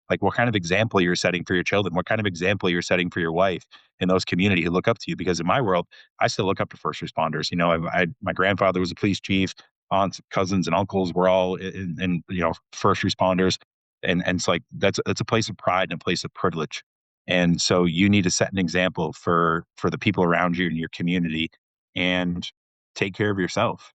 like what kind of example you're setting for your children, what kind of example you're setting for your wife and those community who look up to you. Because in my world, I still look up to first responders. My grandfather was a police chief, aunts, cousins, and uncles were all first responders, and it's like that's a place of pride and a place of privilege. And so you need to set an example for the people around you in your community, and take care of yourself.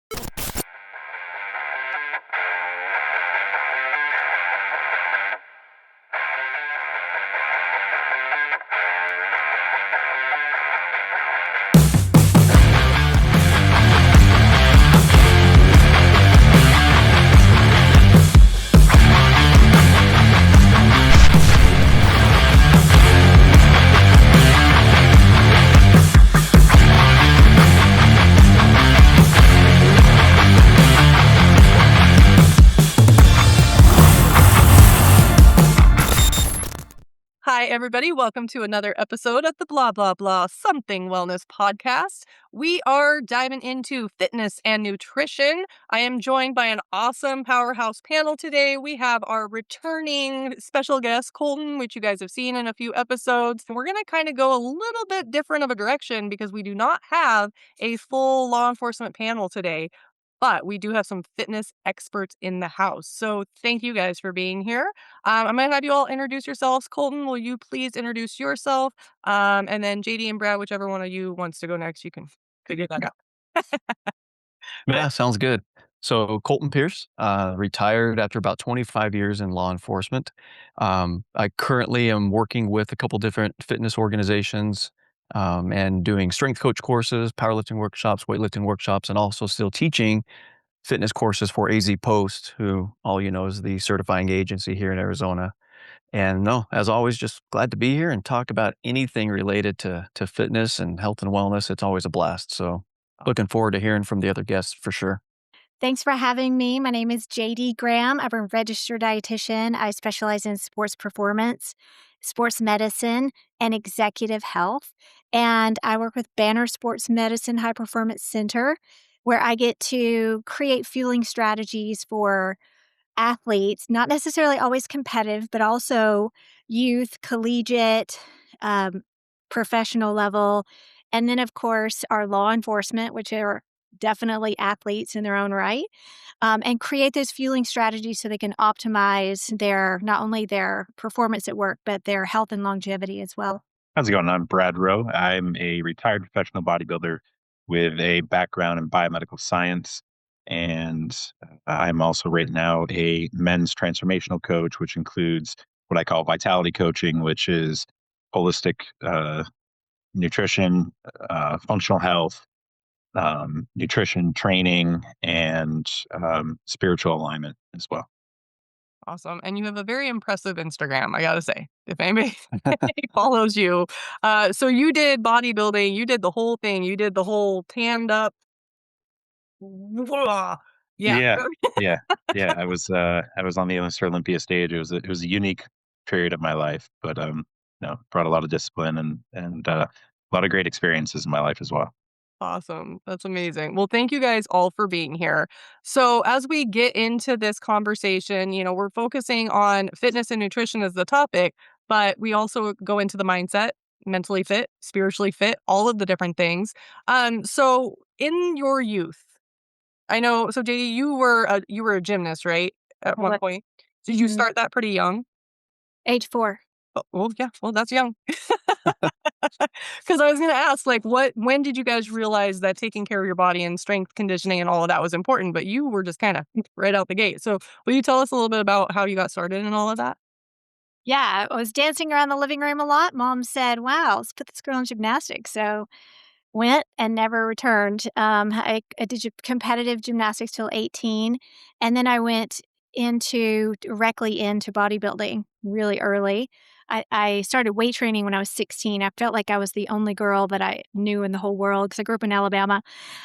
Hi, everybody. Welcome to another episode of the Blah, Blah, Blah Something Wellness Podcast. We are diving into fitness and nutrition. I am joined by an awesome powerhouse panel today. We have our returning special guest, Colten, which you guys have seen in a few episodes. And we're going to kind of go a little bit different of a direction because we do not have a full law enforcement panel today. But we do have some fitness experts in the house. So thank you guys for being here. I'm going to have you all introduce yourselves. Colten, will you please introduce yourself? And then JD and Brad, whichever one of you wants to go next, you can figure that out. Yeah, sounds good. So Colton Pearce, retired after about 25 years in law enforcement. I currently am working with a couple different fitness organizations and doing strength coach courses, powerlifting workshops, weightlifting workshops, and also still teaching fitness courses for AZ Post, who all you know is the certifying agency here in Arizona. And no, as always, just glad to be here and talk about anything related to fitness and health and wellness. It's always a blast. So looking forward to hearing from the other guests for sure. Thanks for having me. My name is JD Graham. I'm a registered dietitian. I specialize in sports performance, sports medicine, and executive health. And I work with Banner Sports Medicine High Performance Center, where I get to create fueling strategies for athletes, not necessarily always competitive, but also youth, collegiate, um, professional level. And then, of course, our law enforcement, which are definitely athletes in their own right, and create those fueling strategies so they can optimize their not only their performance at work, but their health and longevity as well. How's it going? I'm Brad Rowe. I'm a retired professional bodybuilder with a background in biomedical science. And I'm also right now a men's transformational coach, which includes what I call vitality coaching, which is holistic nutrition, functional health, nutrition training, and spiritual alignment as well. Awesome. And you have a very impressive Instagram, I gotta say, if anybody follows you. So you did bodybuilding, you did the whole thing, you did the whole tanned up. Yeah. Yeah, yeah, yeah. I was on the Mr. Olympia stage. It was a unique period of my life, but brought a lot of discipline and a lot of great experiences in my life as well. Awesome. That's amazing. Well, thank you guys all for being here. So, as we get into this conversation, we're focusing on fitness and nutrition as the topic, but we also go into the mindset, mentally fit, spiritually fit, all of the different things. So in your youth, I know, so JD, you were a gymnast, right? At one What? point. Did you start that pretty young? Age 4. Oh, well, yeah, well, that's young. Because I was going to ask, like, when did you guys realize that taking care of your body and strength conditioning and all of that was important? But you were just kind of right out the gate. So, will you tell us a little bit about how you got started and all of that? Yeah, I was dancing around the living room a lot. Mom said, "Wow, let's put this girl in gymnastics." So went and never returned. I did competitive gymnastics till 18, and then I went directly into bodybuilding really early. I started weight training when I was 16. I felt like I was the only girl that I knew in the whole world because I grew up in Alabama,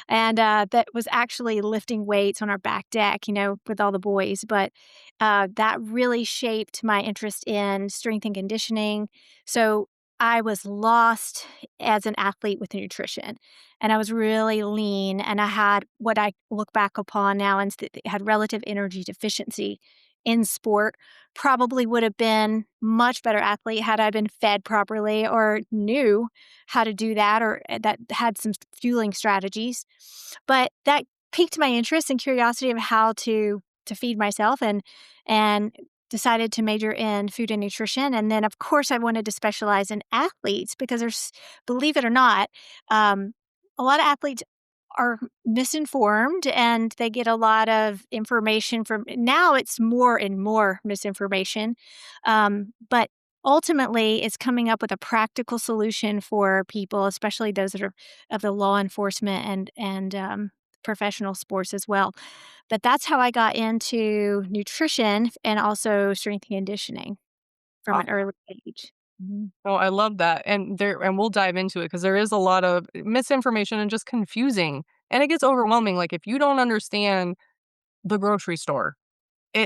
and that was actually lifting weights on our back deck, with all the boys. But that really shaped my interest in strength and conditioning. So I was lost as an athlete with nutrition, and I was really lean, and I had what I look back upon now and had relative energy deficiency in sport, probably would have been much better athlete had I been fed properly or knew how to do that, or that had some fueling strategies. But that piqued my interest and curiosity of how to feed myself, and decided to major in food and nutrition. And then, of course, I wanted to specialize in athletes because believe it or not, a lot of athletes are misinformed and they get a lot of information from now it's more and more misinformation. But ultimately it's coming up with a practical solution for people, especially those that are of the law enforcement and professional sports as well. But that's how I got into nutrition and also strength and conditioning from an early age. Mhm. Oh, I love that. And we'll dive into it because there is a lot of misinformation and just confusing. And it gets overwhelming. Like if you don't understand the grocery store,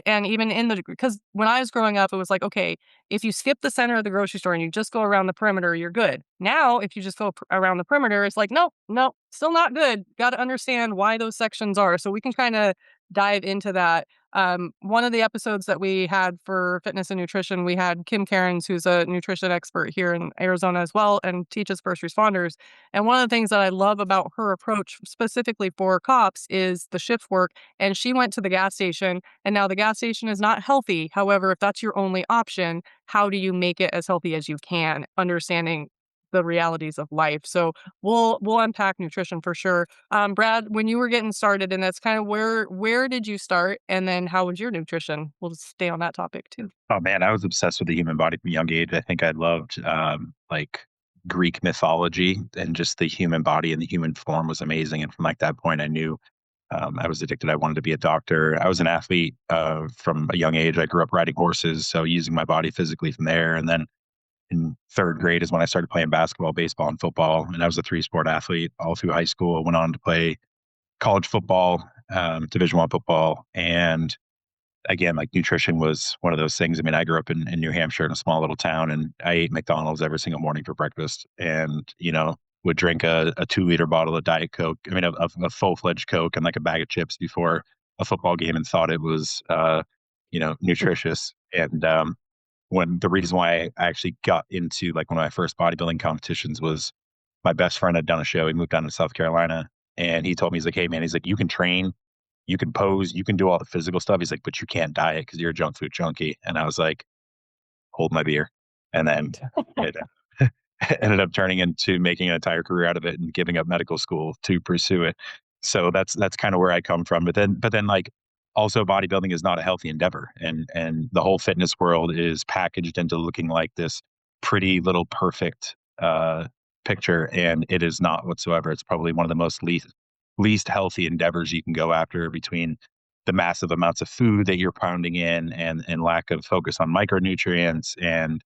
and even in the because when I was growing up, it was like, okay, if you skip the center of the grocery store and you just go around the perimeter, you're good. Now, if you just go around the perimeter, it's like, no, no, still not good. Got to understand why those sections are. So we can kind of dive into that. One of the episodes that we had for fitness and nutrition, we had Kim Cairns, who's a nutrition expert here in Arizona as well, and teaches first responders. And one of the things that I love about her approach, specifically for cops, is the shift work. And she went to the gas station, and now the gas station is not healthy. However, if that's your only option, how do you make it as healthy as you can, understanding the realities of life? So we'll unpack nutrition for sure. Brad, when you were getting started, and that's kind of where did you start, and then how was your nutrition? We'll just stay on that topic too. Oh man, I was obsessed with the human body from a young age. I think I loved like Greek mythology, and just the human body and the human form was amazing. And from like that point, I knew I was addicted. I wanted to be a doctor. I was an athlete from a young age. I grew up riding horses, so using my body physically from there. And then in third grade is when I started playing basketball, baseball, and football. And I was a three-sport athlete all through high school. I went on to play college football, Division One football, and again, like nutrition was one of those things. I mean, I grew up in New Hampshire in a small little town, and I ate McDonald's every single morning for breakfast, and would drink a 2 liter bottle of Diet Coke. I mean, a full fledged Coke and like a bag of chips before a football game, and thought it was nutritious. And when the reason why I actually got into like one of my first bodybuilding competitions was my best friend had done a show. He moved down to South Carolina, and he told me, he's like, "Hey man," he's like, "you can train, you can pose, you can do all the physical stuff." He's like, "but you can't diet because you're a junk food junkie." And I was like, hold my beer. And then it ended up turning into making an entire career out of it and giving up medical school to pursue it. So that's kind of where I come from. But then like also bodybuilding is not a healthy endeavor. And the whole fitness world is packaged into looking like this pretty little perfect picture. And it is not whatsoever. It's probably one of the most least healthy endeavors you can go after, between the massive amounts of food that you're pounding in, and lack of focus on micronutrients, and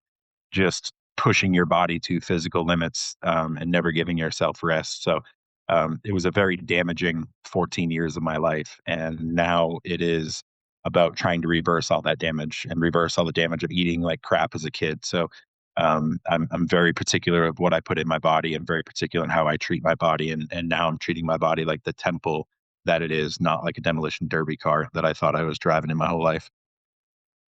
just pushing your body to physical limits, and never giving yourself rest. So it was a very damaging 14 years of my life. And now it is about trying to reverse all that damage, and reverse all the damage of eating like crap as a kid. So I'm very particular of what I put in my body, and very particular in how I treat my body. And now I'm treating my body like the temple that it is, not like a demolition derby car that I thought I was driving in my whole life.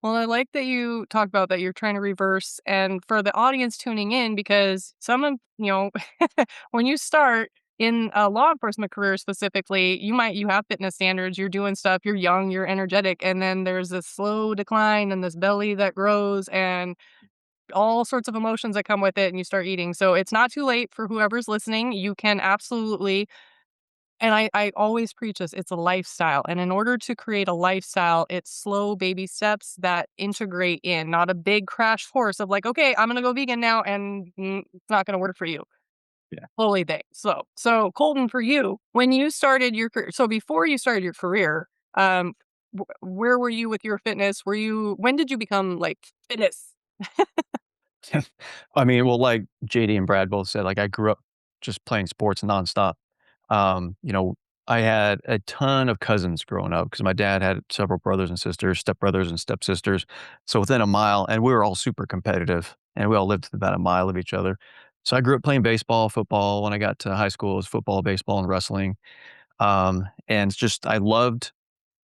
Well, I like that you talk about that you're trying to reverse, and for the audience tuning in, because some of, when you start in a law enforcement career specifically, you have fitness standards, you're doing stuff, you're young, you're energetic, and then there's this slow decline and this belly that grows and all sorts of emotions that come with it, and you start eating. So it's not too late for whoever's listening. You can absolutely, and I always preach this, it's a lifestyle. And in order to create a lifestyle, it's slow baby steps that integrate in, not a big crash course of like, okay, I'm going to go vegan now, and it's not going to work for you. Yeah. Slowly thing. So Colton, for you, when you started your career, so before you started your career, um, where were you with your fitness? When did you become like fitness? I mean, well, like JD and Brad both said, like I grew up just playing sports nonstop. Um, you know, I had a ton of cousins growing up because my dad had several brothers and sisters, stepbrothers and stepsisters. So within a mile, and we were all super competitive, and we all lived about a mile of each other. So I grew up playing baseball, football. When I got to high school, it was football, baseball, and wrestling. And it's just I loved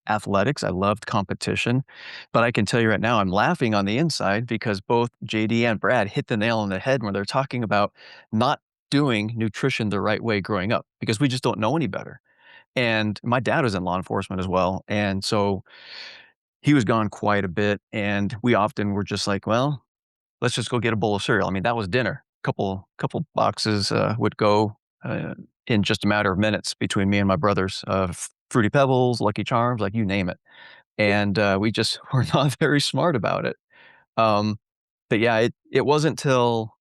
athletics. I loved competition. But I can tell you right now, I'm laughing on the inside because both JD and Brad hit the nail on the head when they're talking about not doing nutrition the right way growing up because we just don't know any better. And my dad was in law enforcement as well. And so he was gone quite a bit. And we often were just like, well, let's just go get a bowl of cereal. I mean, that was dinner. Couple boxes would go in just a matter of minutes between me and my brothers of Fruity Pebbles, Lucky Charms, like you name it. And we just were not very smart about it. Um, but yeah, it wasn't till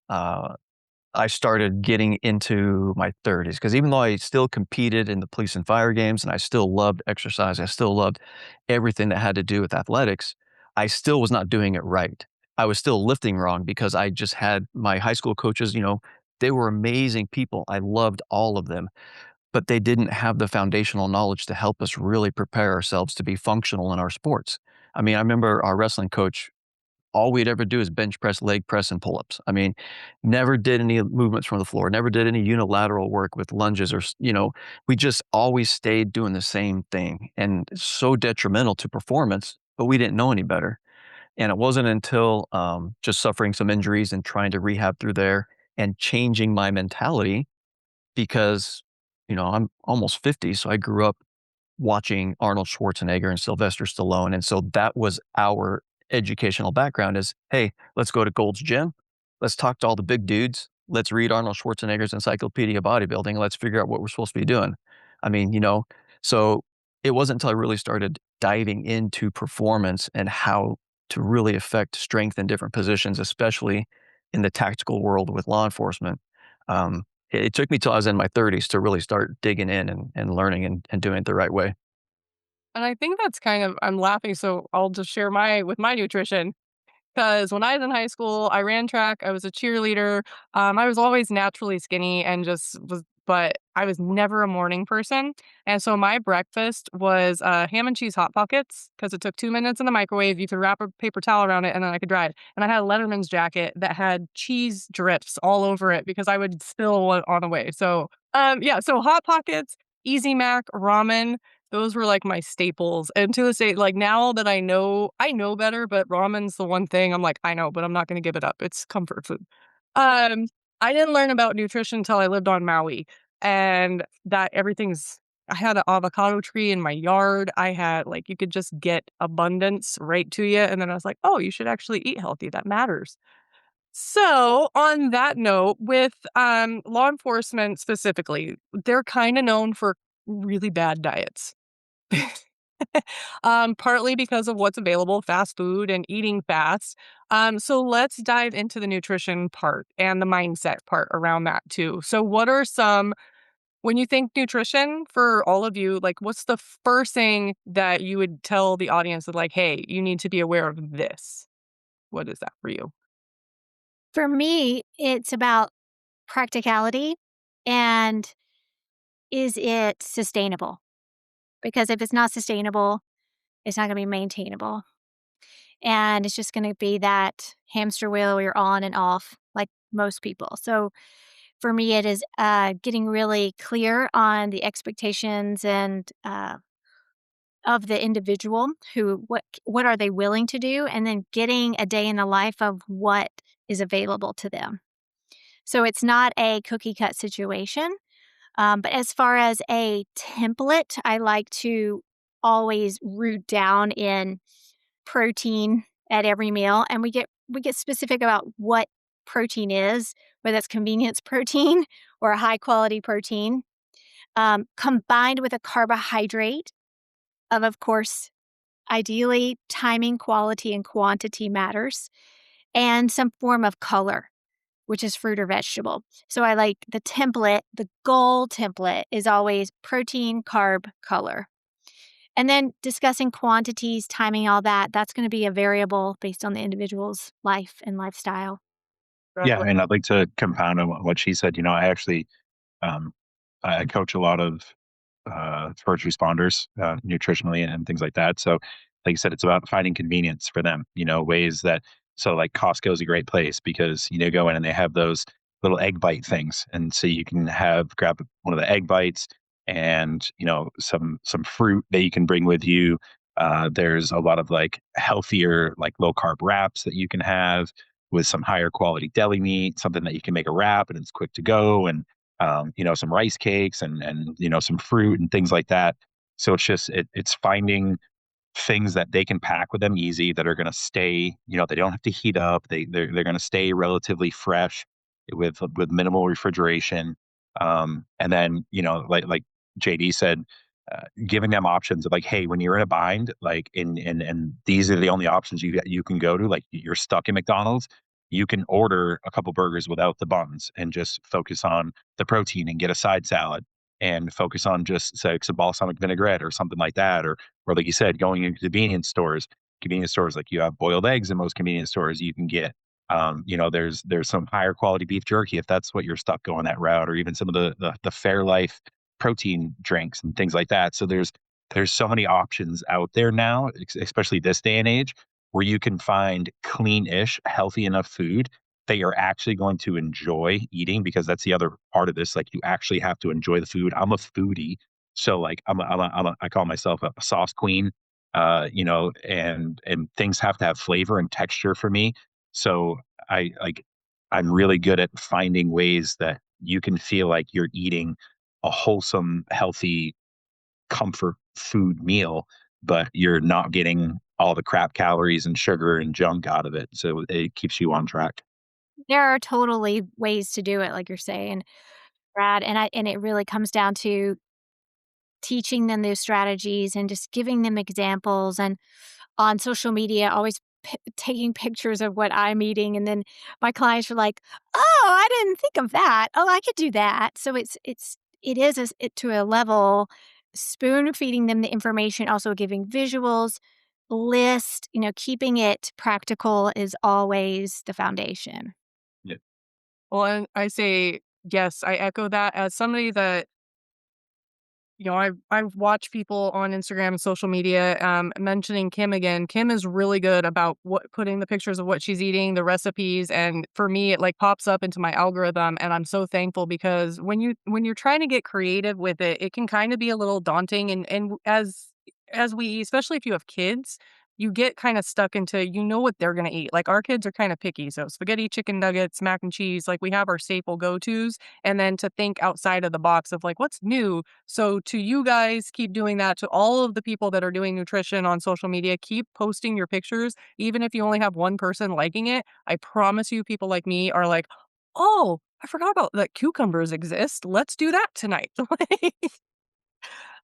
I started getting into my 30s because even though I still competed in the police and fire games and I still loved exercise, I still loved everything that had to do with athletics, I still was not doing it right. I was still lifting wrong because I just had my high school coaches, they were amazing people. I loved all of them, but they didn't have the foundational knowledge to help us really prepare ourselves to be functional in our sports. I mean, I remember our wrestling coach, all we'd ever do is bench press, leg press, and pull-ups. I mean, never did any movements from the floor, never did any unilateral work with lunges we just always stayed doing the same thing and it's so detrimental to performance, but we didn't know any better. And it wasn't until just suffering some injuries and trying to rehab through there and changing my mentality because, I'm almost 50, so I grew up watching Arnold Schwarzenegger and Sylvester Stallone. And so that was our educational background is, hey, let's go to Gold's Gym. Let's talk to all the big dudes. Let's read Arnold Schwarzenegger's Encyclopedia of Bodybuilding. Let's figure out what we're supposed to be doing. I mean, so it wasn't until I really started diving into performance and how to really affect strength in different positions, especially in the tactical world with law enforcement. It took me till I was in my 30s to really start digging in and learning and doing it the right way. And I think that's I'm laughing, so I'll just share my nutrition. Because when I was in high school, I ran track, I was a cheerleader. I was always naturally skinny and but I was never a morning person. And so my breakfast was ham and cheese Hot Pockets because it took 2 minutes in the microwave. You could wrap a paper towel around it and then I could dry it. And I had a Letterman's jacket that had cheese drips all over it because I would spill one on the way. So, yeah, so Hot Pockets, Easy Mac, ramen. Those were like my staples. And to this day, like now that I know better, but ramen's the one thing I'm like, I know, but I'm not going to give it up. It's comfort food. Um, I didn't learn about nutrition until I lived on Maui and I had an avocado tree in my yard. I had like, you could just get abundance right to you. And then I was like, oh, you should actually eat healthy. That matters. So, on that note, with law enforcement specifically, they're kind of known for really bad diets. Partly because of what's available, fast food and eating fast. So let's dive into the nutrition part and the mindset part around that too. So what are when you think nutrition for all of you, like what's the first thing that you would tell the audience of like, hey, you need to be aware of this? What is that for you? For me, it's about practicality and is it sustainable? Because if it's not sustainable, it's not going to be maintainable. And it's just going to be that hamster wheel where you're on and off like most people. So for me, it is getting really clear on the expectations and of the individual what are they willing to do, and then getting a day in the life of what is available to them. So it's not a cookie cut situation. But as far as a template, I like to always root down in protein at every meal, and we get specific about what protein is, whether it's convenience protein or a high quality protein, combined with a carbohydrate of course, ideally timing, quality, and quantity matters, and some form of color, which is fruit or vegetable. So I like the goal template is always protein, carb, color. And then discussing quantities, timing, all that, that's going to be a variable based on the individual's life and lifestyle. Yeah, and I'd like to compound on what she said. I actually, um, I coach a lot of first responders nutritionally and things like that. So, like you said, it's about finding convenience for them. Ways that like Costco is a great place because go in and they have those little egg bite things, and so you can grab one of the egg bites. and some fruit that you can bring with you. There's a lot of like healthier, like low carb wraps that you can have with some higher quality deli meat, something that you can make a wrap and it's quick to go, and some rice cakes and some fruit and things like that. So it's finding things that they can pack with them easy, that are going to stay, they don't have to heat up. They're going to stay relatively fresh with minimal refrigeration. And then, like JD said, giving them options of like, hey, when you're in a bind, like and these are the only options you can go to, like you're stuck in McDonald's, you can order a couple burgers without the buns and just focus on the protein and get a side salad and focus on just say some balsamic vinaigrette or something like that. Or like you said, going into convenience stores, like you have boiled eggs in most convenience stores you can get. There's some higher quality beef jerky if that's what you're stuck going that route, or even some of the Fairlife protein drinks and things like that. So there's so many options out there now, especially this day and age, where you can find clean-ish, healthy enough food that you're actually going to enjoy eating, because that's the other part of this. Like you actually have to enjoy the food. I'm a foodie, so like I call myself a sauce queen, and things have to have flavor and texture for me. So I like I'm really good at finding ways that you can feel like you're eating a wholesome, healthy, comfort food meal, but you're not getting all the crap calories and sugar and junk out of it. So it keeps you on track. There are totally ways to do it, like you're saying, Brad, and it really comes down to teaching them those strategies and just giving them examples, and on social media, always taking pictures of what I'm eating, and then my clients are like, "Oh, I didn't think of that. Oh, I could do that." So it is to a level, spoon feeding them the information, also giving visuals, list, keeping it practical is always the foundation. Yeah. Well, and I say, yes, I echo that as somebody that, I've watched people on Instagram and social media, mentioning Kim again. Kim is really good about putting the pictures of what she's eating, the recipes, and for me, it like pops up into my algorithm, and I'm so thankful because when you're trying to get creative with it, it can kind of be a little daunting, and as we, especially if you have kids, you get kind of stuck into what they're gonna eat. Like our kids are kind of picky, so spaghetti, chicken nuggets, mac and cheese, like we have our staple go tos, and then to think outside of the box of like what's new. So to you guys, keep doing that. To all of the people that are doing nutrition on social media, keep posting your pictures. Even if you only have one person liking it, I promise you people like me are like, "Oh, I forgot about that cucumbers exist. Let's do that tonight."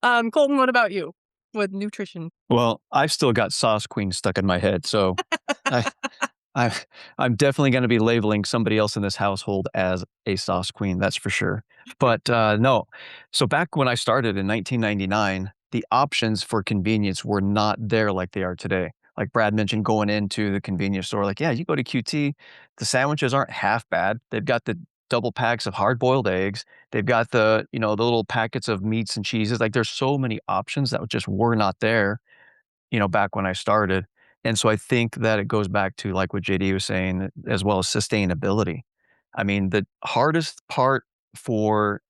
Colton, what about you with nutrition? Well, I've still got Sauce Queen stuck in my head, so I I I'm definitely gonna be labeling somebody else in this household as a sauce queen, that's for sure. But, no. So back when I started in 1999, the options for convenience were not there like they are today. Like Brad mentioned going into the convenience store, like, yeah, you go to QT, the sandwiches aren't half bad. They've got the double packs of hard-boiled eggs. They've got the little packets of meats and cheeses. Like, there's so many options that just were not there back when I started. And so I think that it goes back to like what JD was saying, as well as sustainability. I mean, the hardest part for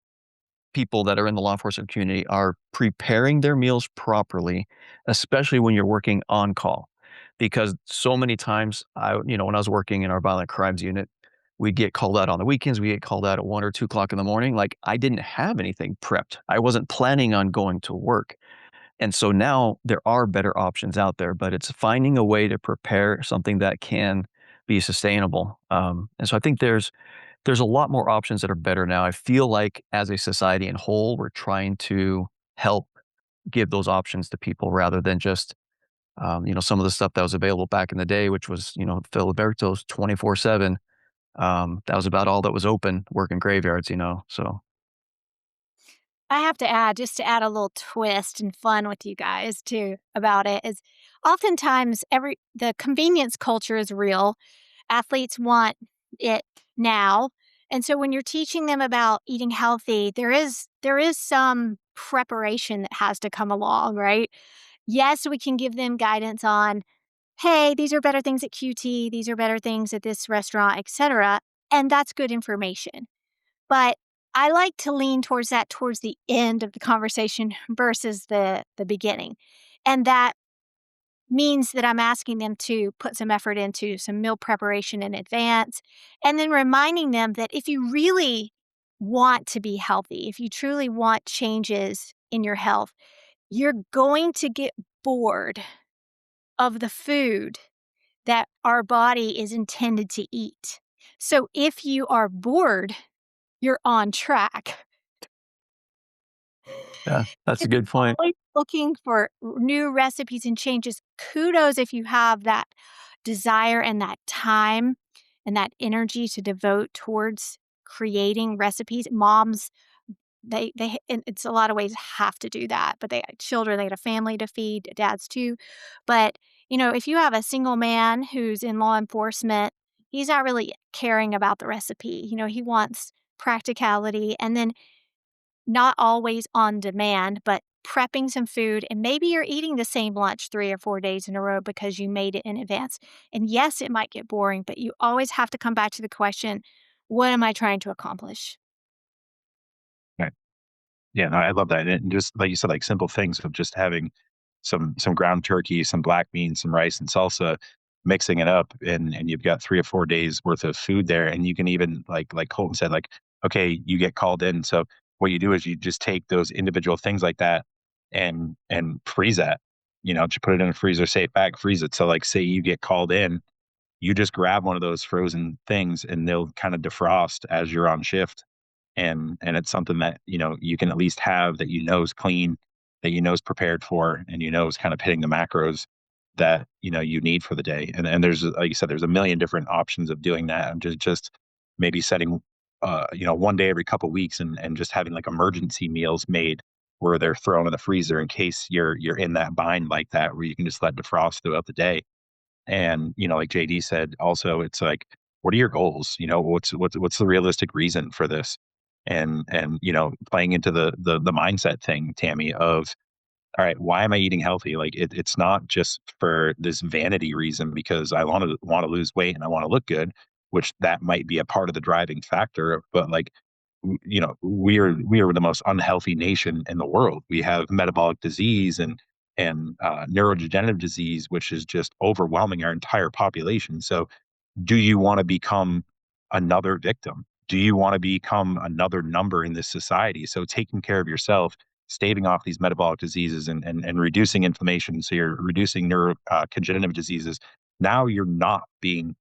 people that are in the law enforcement community are preparing their meals properly, especially when you're working on call. Because so many times, when I was working in our violent crimes unit, we get called out on the weekends. We get called out at 1 or 2 o'clock in the morning. Like I didn't have anything prepped. I wasn't planning on going to work. And so now there are better options out there, but it's finding a way to prepare something that can be sustainable. And so I think there's a lot more options that are better now. I feel like as a society in whole, we're trying to help give those options to people rather than just some of the stuff that was available back in the day, which was Filiberto's 24/7. That was about all that was open working graveyards. So I have to add, just to add a little twist and fun with you guys too about it, is oftentimes the convenience culture is real. Athletes want it now. And so when you're teaching them about eating healthy, there is some preparation that has to come along, right? Yes, we can give them guidance on, hey, these are better things at QT, these are better things at this restaurant, etc. And that's good information. But I like to lean towards that towards the end of the conversation versus the beginning. And that means that I'm asking them to put some effort into some meal preparation in advance, and then reminding them that if you really want to be healthy, if you truly want changes in your health, you're going to get bored of the food that our body is intended to eat. So if you are bored, you're on track. Yeah, that's a If good you're point. always looking for new recipes and changes, kudos if you have that desire and that time and that energy to devote towards creating recipes. Moms, they in it's a lot of ways have to do that, but they children, they got a family to feed, dads too. But, if you have a single man who's in law enforcement, he's not really caring about the recipe. He wants practicality, and then not always on demand, but prepping some food, and maybe you're eating the same lunch 3 or 4 days in a row because you made it in advance. And yes, it might get boring, but you always have to come back to the question, what am I trying to accomplish? Right. Yeah, no, I love that. And just like you said, like simple things of just having some ground turkey, some black beans, some rice and salsa, mixing it up, and you've got 3 or 4 days worth of food there. And you can even like Colton said, like, okay, you get called in. So what you do is you just take those individual things like that and freeze that. Just put it in a freezer, safe bag, freeze it. So like say you get called in, you just grab one of those frozen things and they'll kind of defrost as you're on shift, and it's something that you can at least have that is clean, that is prepared for, and is kind of hitting the macros that you need for the day. And there's, like you said, there's a million different options of doing that, and just maybe setting one day every couple weeks, and just having like emergency meals made where they're thrown in the freezer in case you're in that bind like that, where you can just let defrost throughout the day. And, like JD said, also, it's like, what are your goals? What's the realistic reason for this? And playing into the mindset thing, Tammy, of all right, why am I eating healthy? Like it's not just for this vanity reason because I want to lose weight and I want to look good, which that might be a part of the driving factor. But like, we are the most unhealthy nation in the world. We have metabolic disease and neurodegenerative disease, which is just overwhelming our entire population. So do you want to become another victim? Do you want to become another number in this society? So taking care of yourself, staving off these metabolic diseases and reducing inflammation. So you're reducing congenitive diseases. Now you're not being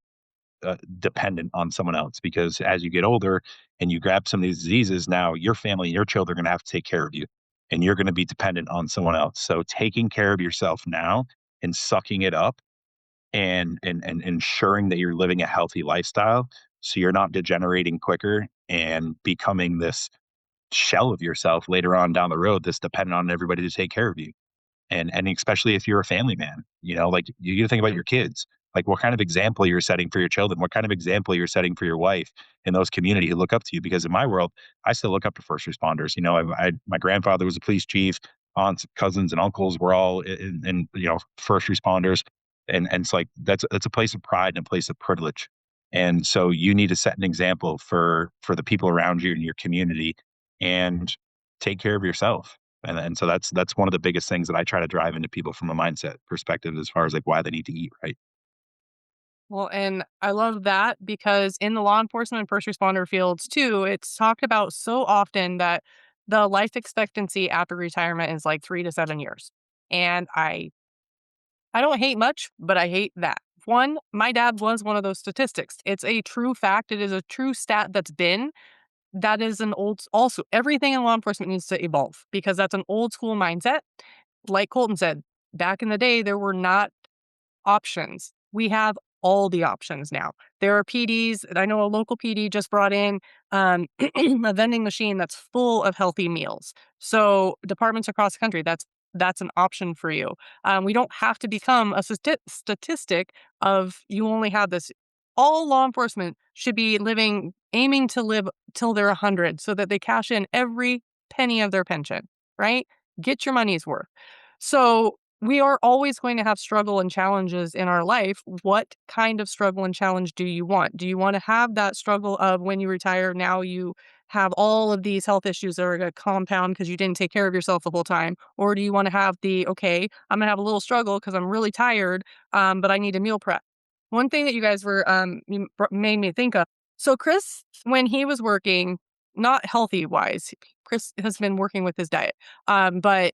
dependent on someone else, because as you get older and you grab some of these diseases, now your family and your children are going to have to take care of you, and you're going to be dependent on someone else. So taking care of yourself now and sucking it up, and ensuring that you're living a healthy lifestyle so you're not degenerating quicker and becoming this shell of yourself later on down the road that's dependent on everybody to take care of you. And especially if you're a family man, like you got to think about your kids. Like what kind of example you're setting for your children, what kind of example you're setting for your wife and those community who look up to you. Because in my world, I still look up to first responders. My grandfather was a police chief, aunts, cousins, and uncles were all in first responders, and it's like that's a place of pride and a place of privilege. And so you need to set an example for the people around you in your community, and take care of yourself. And so that's one of the biggest things that I try to drive into people from a mindset perspective, as far as like why they need to eat right. Well, and I love that because in the law enforcement and first responder fields too, it's talked about so often that the life expectancy after retirement is like 3 to 7 years. And I don't hate much, but I hate that. One, my dad was one of those statistics. It's a true fact. It is a true stat that is an old, also, everything in law enforcement needs to evolve because that's an old school mindset. Like Colton said, back in the day, there were not options. We have all the options now. There are PDs. I know a local PD just brought in a vending machine that's full of healthy meals. So departments across the country, that's an option for you. We don't have to become a statistic of you only have this. All law enforcement should be aiming to live till they're 100 so that they cash in every penny of their pension, right? Get your money's worth. So we are always going to have struggle and challenges in our life. What kind of struggle and challenge do you want? Do you want to have that struggle of when you retire, now you have all of these health issues that are going to compound because you didn't take care of yourself the whole time? Or do you want to have okay, I'm going to have a little struggle because I'm really tired, but I need a meal prep? One thing that you guys made me think of. So Chris, when he was working, not healthy wise, Chris has been working with his diet. But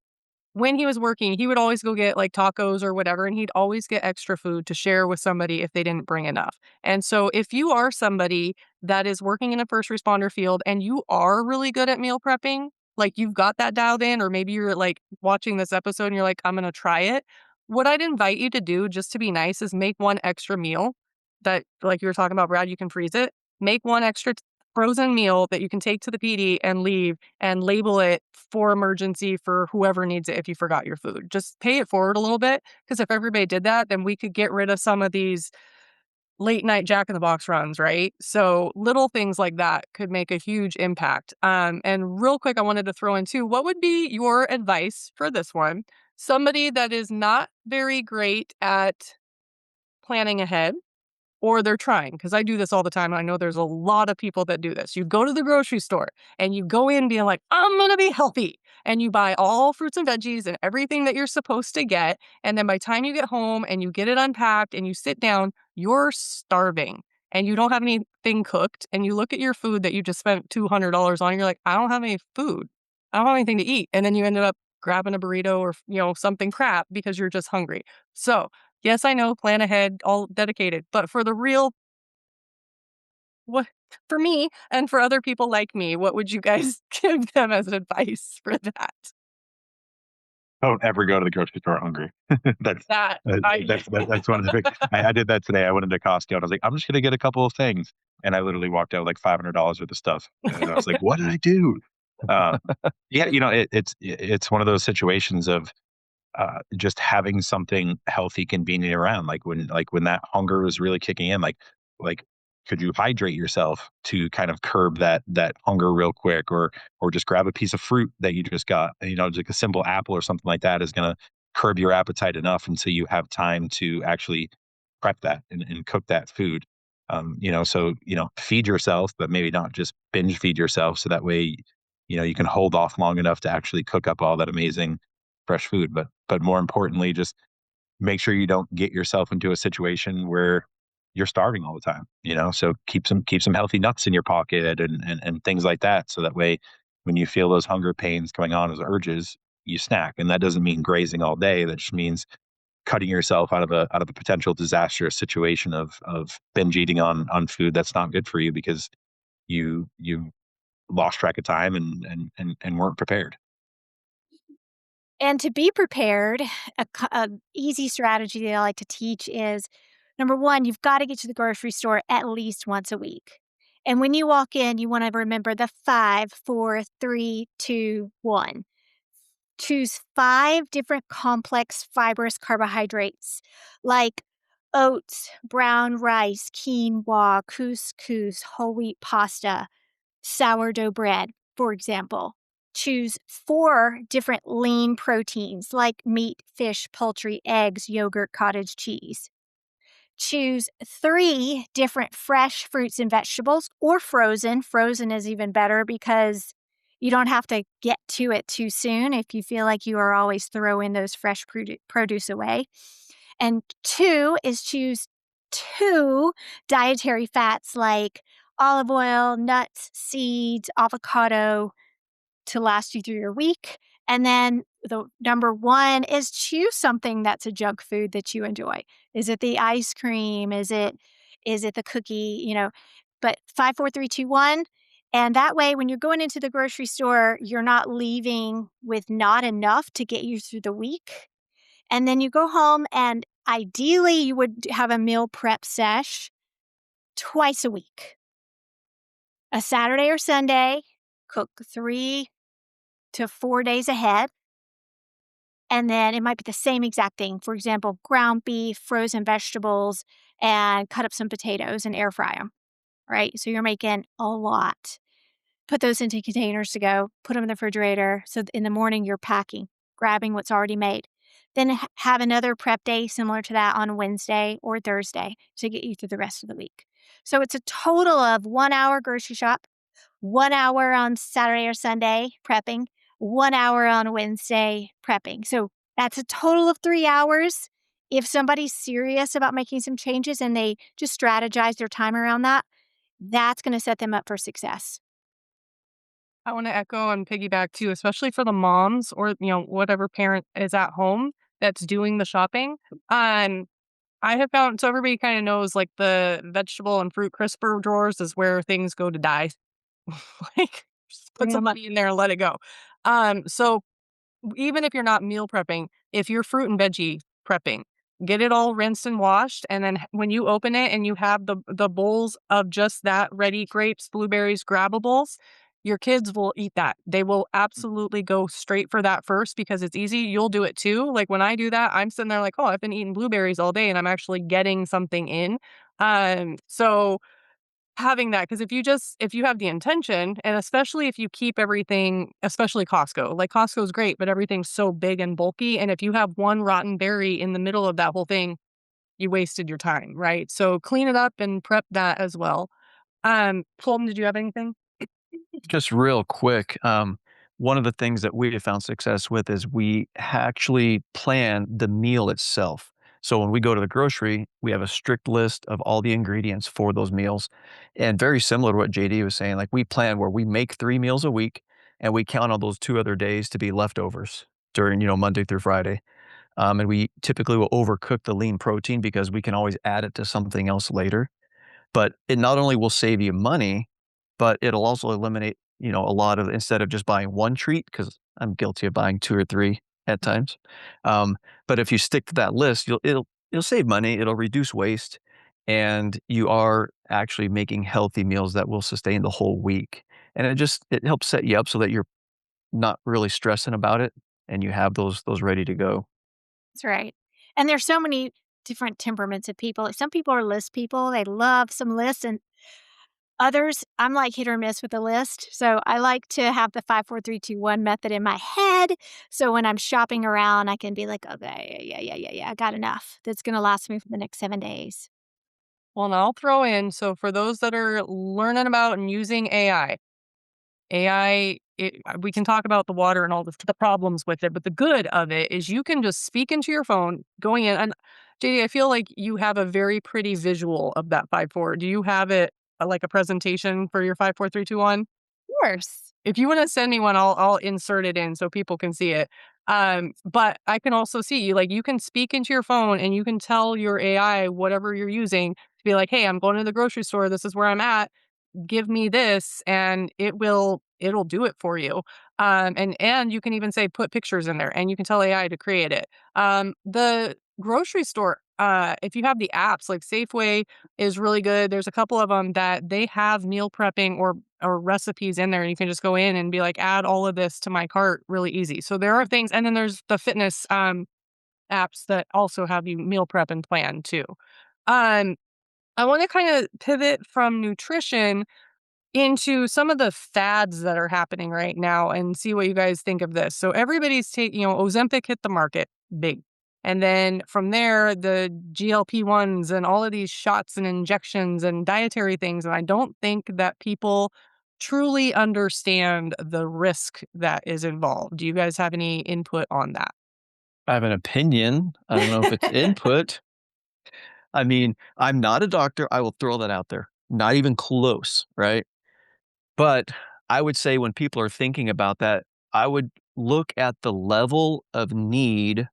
when he was working, he would always go get like tacos or whatever, and he'd always get extra food to share with somebody if they didn't bring enough. And so if you are somebody that is working in a first responder field and you are really good at meal prepping, like you've got that dialed in, or maybe you're like watching this episode and you're like, I'm going to try it. What I'd invite you to do just to be nice is make one extra meal that, like you were talking about, Brad, you can freeze it. Make one extra frozen meal that you can take to the PD and leave and label it for emergency for whoever needs it if you forgot your food. Just pay it forward a little bit, because if everybody did that, then we could get rid of some of these late night Jack in the Box runs, right? So little things like that could make a huge impact. And real quick, I wanted to throw in too, what would be your advice for this one? Somebody that is not very great at planning ahead, or they're trying, because I do this all the time. And I know there's a lot of people that do this. You go to the grocery store and you go in being like, I'm going to be healthy. And you buy all fruits and veggies and everything that you're supposed to get. And then by the time you get home and you get it unpacked and you sit down, you're starving and you don't have anything cooked. And you look at your food that you just spent $200 on. And you're like, I don't have any food. I don't have anything to eat. And then you ended up grabbing a burrito or, something crap because you're just hungry. So yes, I know, plan ahead, all dedicated, but for the real, what for me and for other people like me, what would you guys give them as advice for that? Don't ever go to the grocery store hungry. That's That that's one of the big. I did that today. I went into Costco and I was like, I'm just gonna get a couple of things, and I literally walked out with like $500 worth of stuff, and I was like, what did I do? Uh, yeah, it's one of those situations of just having something healthy, convenient around. Like when that hunger was really kicking in, like could you hydrate yourself to kind of curb that hunger real quick, or just grab a piece of fruit that you just got, just like a simple apple or something like that is going to curb your appetite enough until you have time to actually prep that and cook that food. So feed yourself, but maybe not just binge feed yourself, so that way you can hold off long enough to actually cook up all that amazing fresh food. But more importantly, just make sure you don't get yourself into a situation where you're starving all the time. So keep some healthy nuts in your pocket and things like that, so that way when you feel those hunger pains coming on as urges, you snack. And that doesn't mean grazing all day. That just means cutting yourself out of a potential disastrous situation of binge eating on food that's not good for you, because you lost track of time and weren't prepared. And to be prepared, a easy strategy that I like to teach is, number one, you've got to get to the grocery store at least once a week. And when you walk in, you want to remember the 5, 4, 3, 2, 1. Choose 5 different complex fibrous carbohydrates like oats, brown rice, quinoa, couscous, whole wheat pasta, sourdough bread, for example. Choose 4 different lean proteins like meat, fish, poultry, eggs, yogurt, cottage cheese. Choose 3 different fresh fruits and vegetables, or frozen. Frozen is even better because you don't have to get to it too soon if you feel like you are always throwing those fresh produce away. And 2 is choose 2 dietary fats like olive oil, nuts, seeds, avocado, to last you through your week. And then the number 1 is choose something that's a junk food that you enjoy. Is it the ice cream? Is it the cookie? But 5, 4, 3, 2, 1. And that way, when you're going into the grocery store, you're not leaving with not enough to get you through the week. And then you go home, and ideally you would have a meal prep sesh twice a week. A Saturday or Sunday, cook 3 to 4 days ahead. And then it might be the same exact thing. For example, ground beef, frozen vegetables, and cut up some potatoes and air fry them, right? So you're making a lot. Put those into containers to go, put them in the refrigerator. So in the morning, you're packing, grabbing what's already made. Then have another prep day similar to that on Wednesday or Thursday to get you through the rest of the week. So it's a total of 1 hour grocery shop, 1 hour on Saturday or Sunday prepping, 1 hour on Wednesday prepping. So that's a total of 3 hours. If somebody's serious about making some changes and they just strategize their time around that, that's going to set them up for success. I want to echo and piggyback too, especially for the moms or whatever parent is at home that's doing the shopping. I have found so everybody kind of knows like the vegetable and fruit crisper drawers is where things go to die. Like just put some money in there and let it go. So even if you're not meal prepping, if you're fruit and veggie prepping, get it all rinsed and washed, and then when you open it and you have the bowls of just that ready grapes, blueberries, grabbables, your kids will eat that. They will absolutely go straight for that first because it's easy. You'll do it too. Like when I do that, I'm sitting there like, oh, I've been eating blueberries all day and I'm actually getting something in. So having that, because if you have the intention, and especially if you keep everything, especially Costco, like Costco's great, but everything's so big and bulky, and if you have one rotten berry in the middle of that whole thing, you wasted your time, right? So clean it up and prep that as well. Colton, did you have anything? Just real quick, one of the things that we have found success with is we actually plan the meal itself. So when we go to the grocery, we have a strict list of all the ingredients for those meals. And very similar to what JD was saying, like we plan where we make 3 meals a week and we count on those 2 other days to be leftovers during, Monday through Friday. And we typically will overcook the lean protein because we can always add it to something else later. But it not only will save you money, but it'll also eliminate, a lot of instead of just buying one treat, because 'cause I'm guilty of buying 2 or 3 at times. But if you stick to that list, you'll save money, it'll reduce waste, and you are actually making healthy meals that will sustain the whole week. And it helps set you up so that you're not really stressing about it, and you have those ready to go. That's right. And there's so many different temperaments of people. Like some people are list people. They love some lists and others, I'm like hit or miss with the list. So I like to have the 5, 4, 3, 2, 1 method in my head. So when I'm shopping around, I can be like, okay, yeah, I got enough. That's going to last me for the next 7 days. Well, and I'll throw in, so for those that are learning about and using AI, we can talk about the water and all the problems with it, but the good of it is you can just speak into your phone going in. And JD, I feel like you have a very pretty visual of that 5-4. Do you have it like a presentation for your 5, 4, 3, 2, 1? Of course. If you want to send me one, I'll insert it in so people can see it. But I can also see you like you can speak into your phone and you can tell your AI whatever you're using to be like, hey, I'm going to the grocery store. This is where I'm at, give me this, and it'll do it for you. And you can even say put pictures in there and you can tell AI to create it. The grocery store, if you have the apps like Safeway is really good. There's a couple of them that they have meal prepping or recipes in there, and you can just go in and be like, add all of this to my cart really easy. So there are things, and then there's the fitness apps that also have you meal prep and plan too. Um, I want to kind of pivot from nutrition into some of the fads that are happening right now and see what you guys think of this. So everybody's taking, Ozempic hit the market big. And then from there, the GLP-1s and all of these shots and injections and dietary things. And I don't think that people truly understand the risk that is involved. Do you guys have any input on that? I have an opinion. I don't know if it's input. I mean, I'm not a doctor. I will throw that out there. Not even close, right? But I would say when people are thinking about that, I would look at the level of need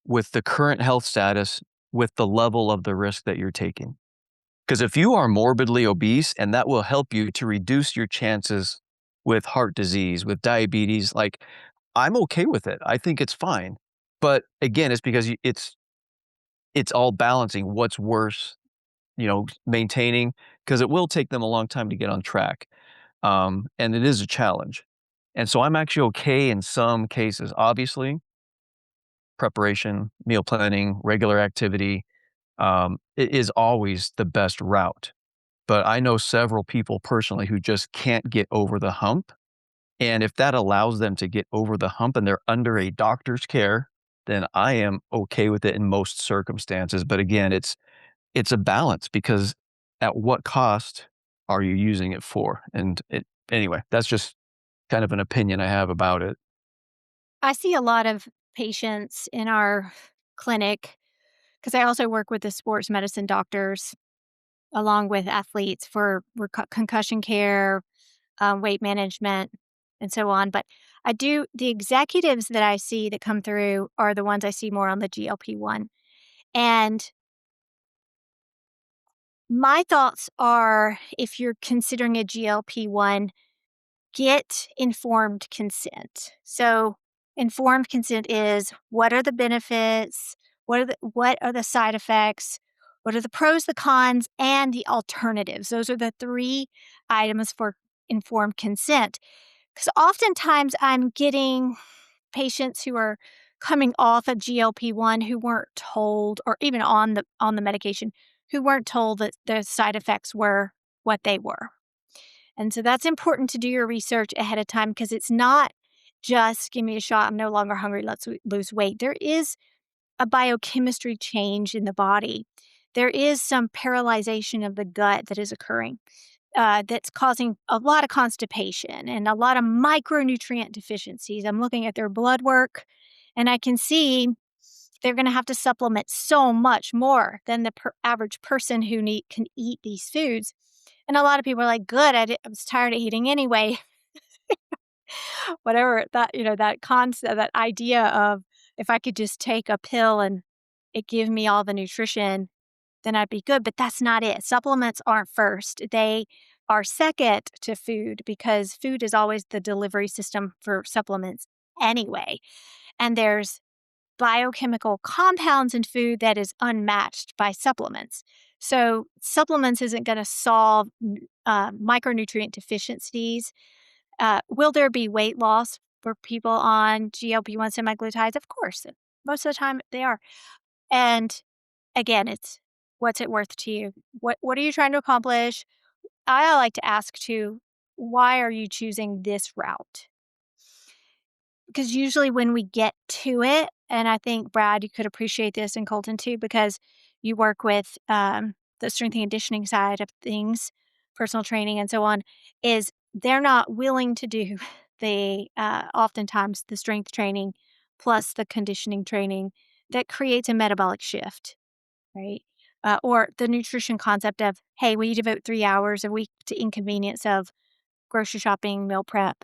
with the current health status with the level of the risk that you're taking. Because if you are morbidly obese, and that will help you to reduce your chances with heart disease, with diabetes, like I'm okay with it. I think it's fine. But again, it's because it's all balancing what's worse, maintaining, because it will take them a long time to get on track. And it is a challenge. And so I'm actually okay in some cases. Obviously, preparation, meal planning, regular activity, it is always the best route. But I know several people personally who just can't get over the hump. And if that allows them to get over the hump and they're under a doctor's care, then I am okay with it in most circumstances. But again, it's a balance because at what cost are you using it for? And anyway, that's just kind of an opinion I have about it. I see a lot of patients in our clinic because I also work with the sports medicine doctors along with athletes for concussion care, weight management, and so on. But the executives that I see that come through are the ones I see more on the GLP-1. And my thoughts are if you're considering a GLP-1, get informed consent. So, informed consent is what are the benefits? What are the side effects? What are the pros, the cons, and the alternatives? Those are the three items for informed consent. Because oftentimes I'm getting patients who are coming off of GLP-1 who weren't told, or even on the medication, who weren't told that the side effects were what they were. And so that's important to do your research ahead of time because it's not just give me a shot, I'm no longer hungry, let's lose weight. There is a biochemistry change in the body. There is some paralyzation of the gut that is occurring that's causing a lot of constipation and a lot of micronutrient deficiencies. I'm looking at their blood work and I can see they're going to have to supplement so much more than the average person who can eat these foods. And a lot of people are like, good, I was tired of eating anyway. Whatever that concept, that idea of if I could just take a pill and it give me all the nutrition, then I'd be good. But that's not it. Supplements aren't first. They are second to food because food is always the delivery system for supplements anyway. And there's biochemical compounds in food that is unmatched by supplements. So supplements isn't going to solve micronutrient deficiencies. Will there be weight loss for people on GLP-1 semaglutides? Of course. Most of the time they are. And again, it's what's it worth to you? What are you trying to accomplish? I like to ask too, why are you choosing this route? Because usually when we get to it, and I think, Brad, you could appreciate this in Colten too, because you work with the strength and conditioning side of things, personal training and so on, is they're not willing to do oftentimes the strength training plus the conditioning training that creates a metabolic shift, right? Or the nutrition concept of, hey, we devote 3 hours a week to inconvenience of grocery shopping, meal prep.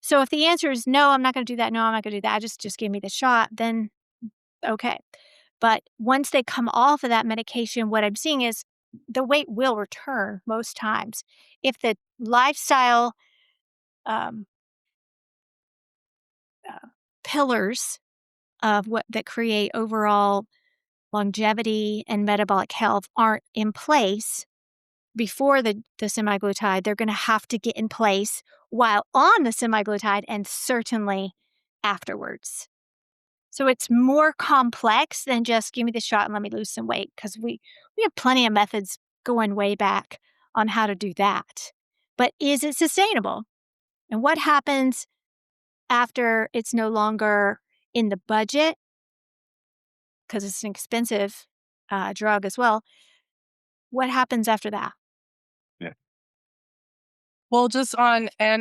So if the answer is no, I'm not going to do that. No, I'm not going to do that. Just give me the shot. Then okay. But once they come off of that medication, what I'm seeing is the weight will return most times. If the lifestyle um, pillars of what that create overall longevity and metabolic health aren't in place before the semaglutide, they're going to have to get in place while on the semaglutide and certainly afterwards. So it's more complex than just give me the shot and let me lose some weight because we have plenty of methods going way back on how to do that. But is it sustainable? And what happens after it's no longer in the budget because it's an expensive drug as well? What happens after that? Yeah. Well,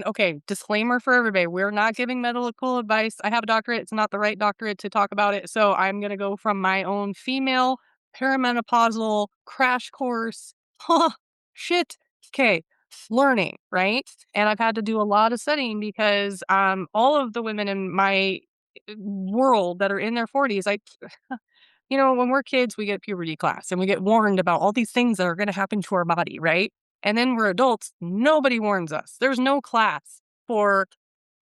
okay, disclaimer for everybody. We're not giving medical advice. I have a doctorate. It's not the right doctorate to talk about it. So I'm going to go from my own female perimenopausal crash course. Shit. Okay. Learning, right? And I've had to do a lot of studying because all of the women in my world that are in their 40s, when we're kids, we get puberty class and we get warned about all these things that are going to happen to our body, right? And then we're adults. Nobody warns us. There's no class for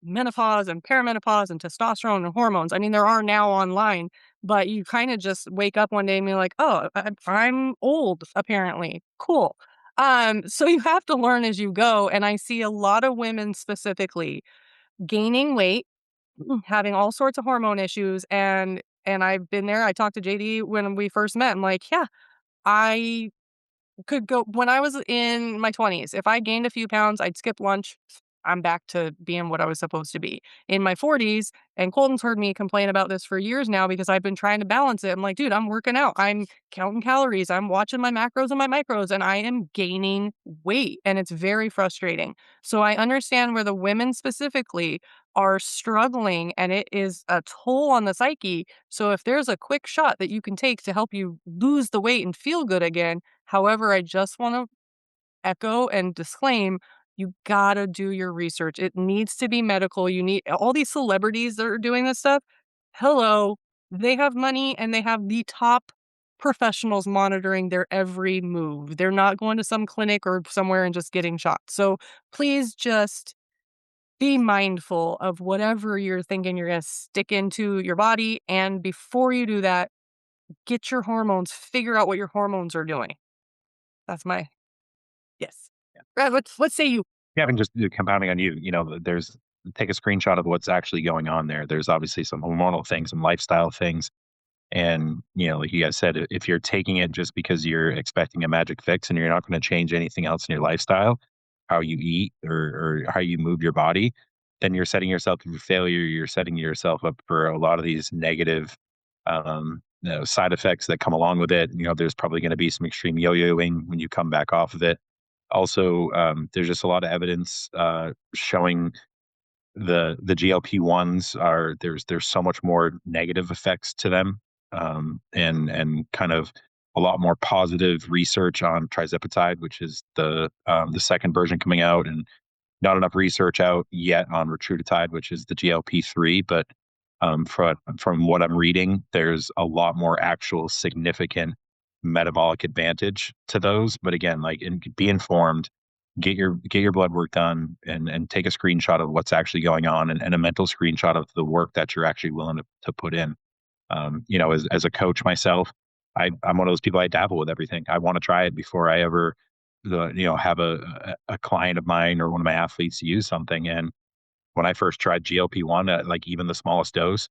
menopause and perimenopause and testosterone and hormones. I mean, there are now online, but you kind of just wake up one day and be like, oh, I'm old, apparently. Cool. So you have to learn as you go. And I see a lot of women specifically gaining weight, having all sorts of hormone issues. And I've been there. I talked to JD when we first met. I'm like, yeah, I could go when I was in my 20s. If I gained a few pounds, I'd skip lunch. I'm back to being what I was supposed to be. In my 40s, and Colton's heard me complain about this for years now because I've been trying to balance it. I'm like, dude, I'm working out. I'm counting calories. I'm watching my macros and my micros, and I am gaining weight. And it's very frustrating. So I understand where the women specifically are struggling, and it is a toll on the psyche. So if there's a quick shot that you can take to help you lose the weight and feel good again, however, I just want to echo and disclaim, you gotta do your research. It needs to be medical. You need all these celebrities that are doing this stuff. Hello, they have money and they have the top professionals monitoring their every move. They're not going to some clinic or somewhere and just getting shots. So please just be mindful of whatever you're thinking you're going to stick into your body. And before you do that, get your hormones, figure out what your hormones are doing. That's my yes. Brad, what say you? Yeah, and just compounding on you, there's take a screenshot of what's actually going on there. There's obviously some hormonal things, some lifestyle things. And, like you guys said, if you're taking it just because you're expecting a magic fix and you're not going to change anything else in your lifestyle, how you eat or how you move your body, then you're setting yourself up for failure. You're setting yourself up for a lot of these negative side effects that come along with it. There's probably going to be some extreme yo-yoing when you come back off of it. Also, there's just a lot of evidence showing the GLP-1s are there's so much more negative effects to them, and kind of a lot more positive research on trizepatide, which is the second version coming out, and not enough research out yet on retatrutide, which is the GLP-3. But from what I'm reading, there's a lot more actual significant metabolic advantage to those. But again, be informed, get your blood work done, and take a screenshot of what's actually going on, and a mental screenshot of the work that you're actually willing to put in. As a coach myself, I'm one of those people. I dabble with everything. I want to try it before I ever have a client of mine or one of my athletes use something. And when I first tried GLP-1 at like even the smallest dose,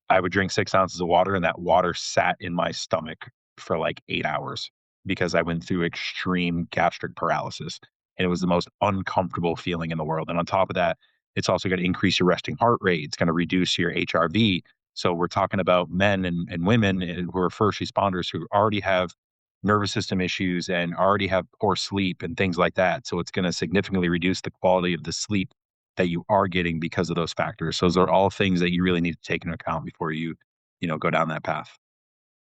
I would drink 6 ounces of water, and that water sat in my stomach for like 8 hours because I went through extreme gastric paralysis. And it was the most uncomfortable feeling in the world. And on top of that, it's also going to increase your resting heart rate. It's going to reduce your HRV. So we're talking about men and women who are first responders who already have nervous system issues and already have poor sleep and things like that. So it's going to significantly reduce the quality of the sleep that you are getting because of those factors. So those are all things that you really need to take into account before you go down that path.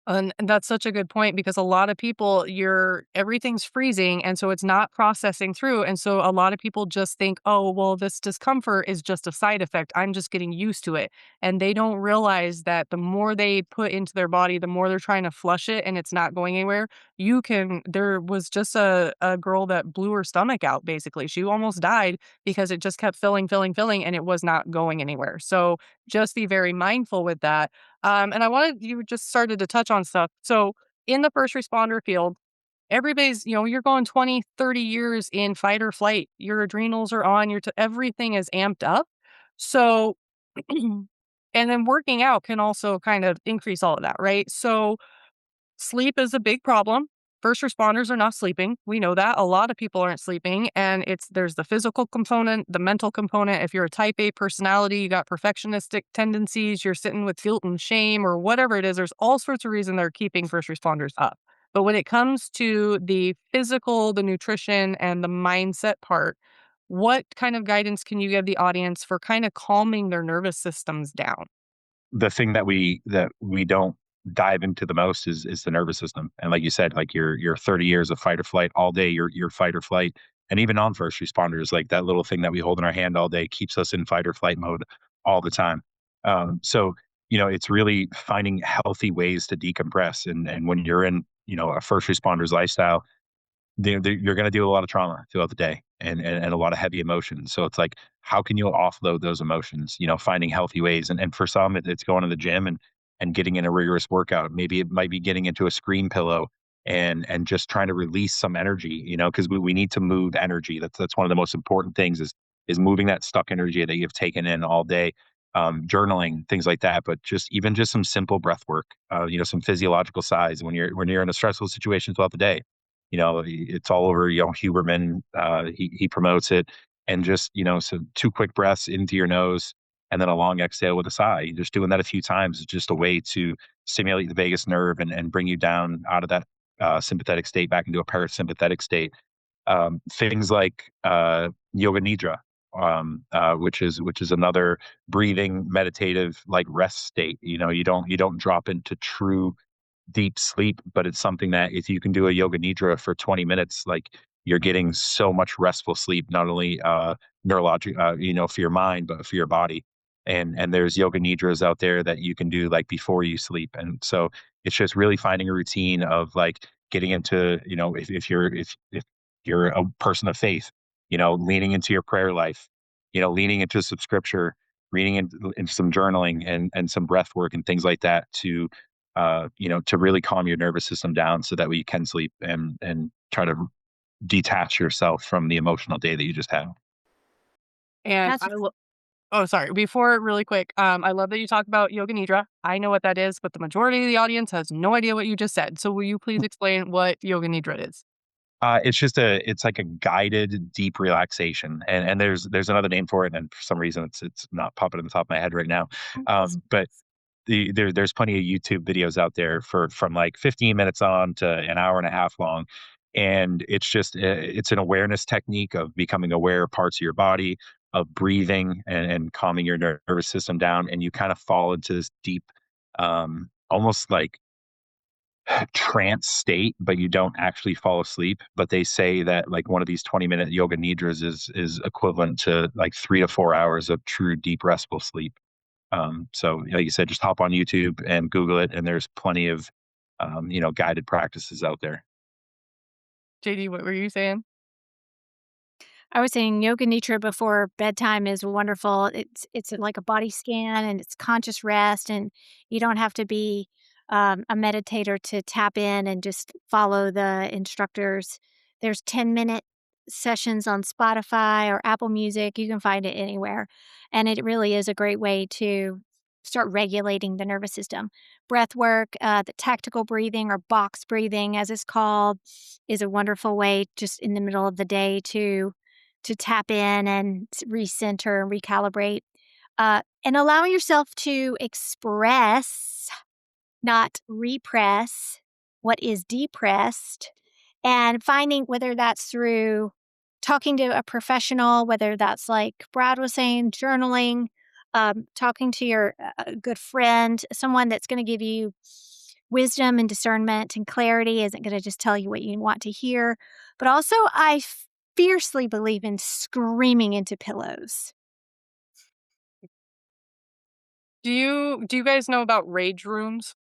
And that's such a good point because a lot of people, everything's freezing, and so it's not processing through. And so a lot of people just think, oh, well, this discomfort is just a side effect. I'm just getting used to it. And they don't realize that the more they put into their body, the more they're trying to flush it and it's not going anywhere. There was just a girl that blew her stomach out, basically. She almost died because it just kept filling, and it was not going anywhere. So just be very mindful with that. And you just started to touch on stuff. So in the first responder field, everybody's, you're going 20, 30 years in fight or flight. Your adrenals are on, everything is amped up. So, and then working out can also kind of increase all of that, right? So sleep is a big problem. First responders are not sleeping. We know that. A lot of people aren't sleeping. And there's the physical component, the mental component. If you're a type A personality, you got perfectionistic tendencies, you're sitting with guilt and shame or whatever it is, there's all sorts of reasons they're keeping first responders up. But when it comes to the physical, the nutrition, and the mindset part, what kind of guidance can you give the audience for kind of calming their nervous systems down? The thing that we don't dive into the most is the nervous system. And like you said, like your 30 years of fight or flight all day, your fight or flight. And even on first responders, like that little thing that we hold in our hand all day keeps us in fight or flight mode all the time. So it's really finding healthy ways to decompress. And when you're in a first responder's lifestyle, you're going to deal with a lot of trauma throughout the day, and a lot of heavy emotions. So it's like, how can you offload those emotions? Finding healthy ways. And for some, it's going to the gym and getting in a rigorous workout. Maybe it might be getting into a screen pillow and just trying to release some energy. Because we need to move energy. That's one of the most important things is moving that stuck energy that you've taken in all day. Journaling, things like that. But even just some simple breath work. Some physiological size when you're in a stressful situation throughout the day. It's all over, Huberman, he promotes it. and just, so 2 quick breaths into your nose and then a long exhale with a sigh. Just doing that a few times is just a way to stimulate the vagus nerve and bring you down out of that sympathetic state back into a parasympathetic state. Things like yoga nidra, which is another breathing meditative like rest state. You don't drop into true deep sleep, but it's something that if you can do a yoga nidra for 20 minutes, like you're getting so much restful sleep, not only neurologic, for your mind, but for your body. And there's yoga nidras out there that you can do like before you sleep. And so it's just really finding a routine of like getting into, if you're a person of faith, leaning into your prayer life, leaning into some scripture, reading into some journaling and some breath work and things like that to really calm your nervous system down so that way you can sleep and try to detach yourself from the emotional day that you just had. And That's oh, sorry. Before, really quick, I love that you talk about yoga nidra. I know what that is, but the majority of the audience has no idea what you just said. So will you please explain what yoga nidra is? It's like a guided deep relaxation, and there's another name for it, and for some reason it's not popping in the top of my head right now. But there's plenty of YouTube videos out there from like 15 minutes on to an hour and a half long, and it's an awareness technique of becoming aware of parts of your body, of breathing and calming your nervous system down, and you kind of fall into this deep, almost like trance state, but you don't actually fall asleep. But they say that like one of these 20-minute yoga nidras is equivalent to like 3 to 4 hours of true deep restful sleep. So like you said, just hop on YouTube and Google it, and there's plenty of guided practices out there. JD, what were you saying? I was saying yoga nidra before bedtime is wonderful. It's like a body scan and it's conscious rest, and you don't have to be a meditator to tap in and just follow the instructors. There's 10-minute sessions on Spotify or Apple Music. You can find it anywhere, and it really is a great way to start regulating the nervous system. Breath work, the tactical breathing or box breathing, as it's called, is a wonderful way just in the middle of the day to tap in and recenter and recalibrate, and allowing yourself to express, not repress, what is depressed, and finding whether that's through talking to a professional, whether that's like Brad was saying, journaling, talking to your good friend, someone that's going to give you wisdom and discernment and clarity, isn't going to just tell you what you want to hear. But also, I fiercely believe in screaming into pillows. Do you guys know about rage rooms?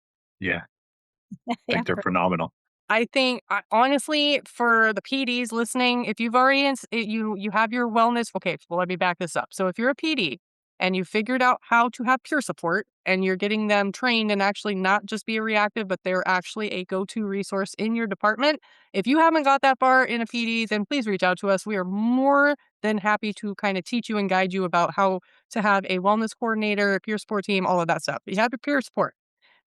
Yeah, I Yeah, think they're phenomenal. I think honestly, for the PDs listening, if you've already you have your wellness. Okay, well, let me back this up. So if you're a PD and you figured out how to have peer support and you're getting them trained and actually not just be a reactive, but they're actually a go-to resource in your department. If you haven't got that far in a PD, then please reach out to us. We are more than happy to kind of teach you and guide you about how to have a wellness coordinator, a peer support team, all of that stuff. You have your peer support.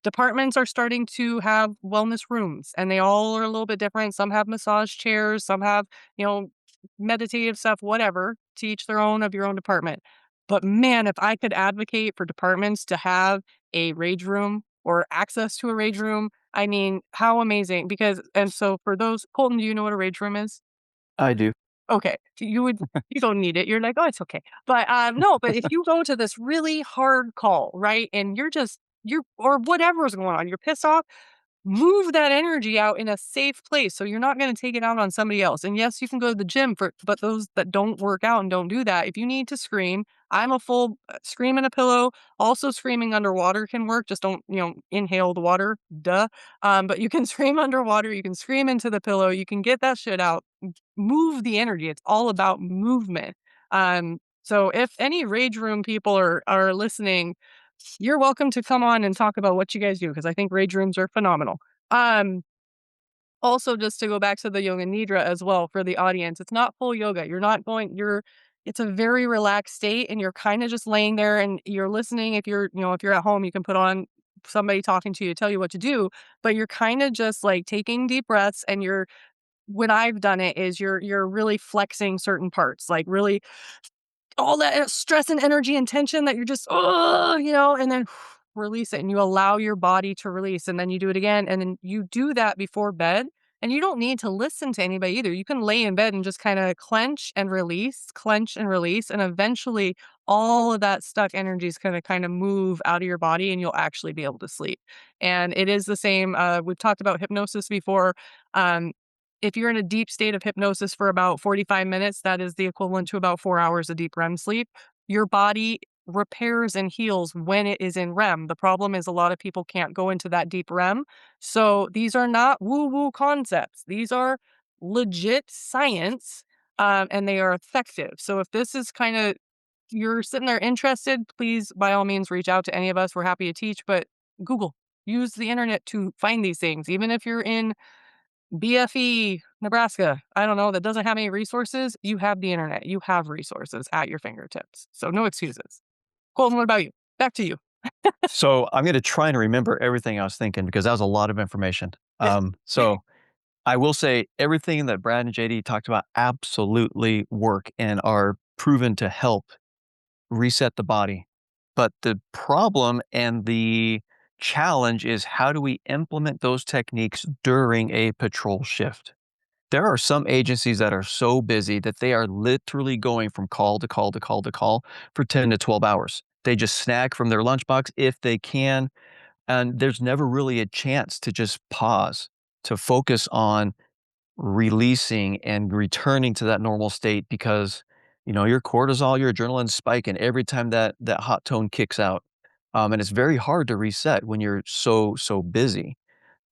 Departments are starting to have wellness rooms, and they all are a little bit different. Some have massage chairs, some have, you know, meditative stuff, whatever, to each their own of your own department. But man, if I could advocate for departments to have a rage room or access to a rage room, I mean, how amazing. And so for those, Colton, do you know what a rage room is? I do. Okay, you don't need it. You're like, "Oh, it's okay." But, no, but if you go to this really hard call, right, and you're or whatever is going on, you're pissed off, move that energy out in a safe place so you're not gonna take it out on somebody else. And yes, you can go to the gym but those that don't work out and don't do that, if you need to scream, I'm a full scream in a pillow. Also, screaming underwater can work. Just don't, inhale the water, duh. But you can scream underwater, you can scream into the pillow, you can get that shit out. Move the energy. It's all about movement. So if any rage room people are listening, you're welcome to come on and talk about what you guys do, because I think rage rooms are phenomenal. Um, Also, just to go back to the yoga nidra as well for the audience, it's not full yoga. It's a very relaxed state, and you're kind of just laying there and you're listening. If you're at home, you can put on somebody talking to you, tell you what to do, but you're kind of just like taking deep breaths and you're when I've done it is you're really flexing certain parts, like really all that stress and energy and tension that you're just, oh, and then release it and you allow your body to release and then you do it again. And then you do that before bed and you don't need to listen to anybody either. You can lay in bed and just kind of clench and release, clench and release. And eventually all of that stuck energy is going to kind of move out of your body and you'll actually be able to sleep. And it is the same. We've talked about hypnosis before. Um, if you're in a deep state of hypnosis for about 45 minutes, that is the equivalent to about 4 hours of deep REM sleep. Your body repairs and heals when it is in REM. The problem is a lot of people can't go into that deep REM. So these are not woo-woo concepts. These are legit science, and they are effective. So if this is kind of, you're sitting there interested, please, by all means, reach out to any of us. We're happy to teach, but Google, use the internet to find these things. Even if you're in BFE, Nebraska, I don't know, that doesn't have any resources, you have the internet. You have resources at your fingertips. So no excuses. Colton, what about you? Back to you. So I'm going to try and remember everything I was thinking because that was a lot of information. So I will say everything that Brad and JD talked about absolutely work and are proven to help reset the body. But the problem and the challenge is how do we implement those techniques during a patrol shift? There are some agencies that are so busy that they are literally going from call to call to call to call for 10 to 12 hours. They just snack from their lunchbox if they can. And there's never really a chance to just pause, to focus on releasing and returning to that normal state because, your cortisol, your adrenaline's spiking every time that hot tone kicks out. And it's very hard to reset when you're so busy.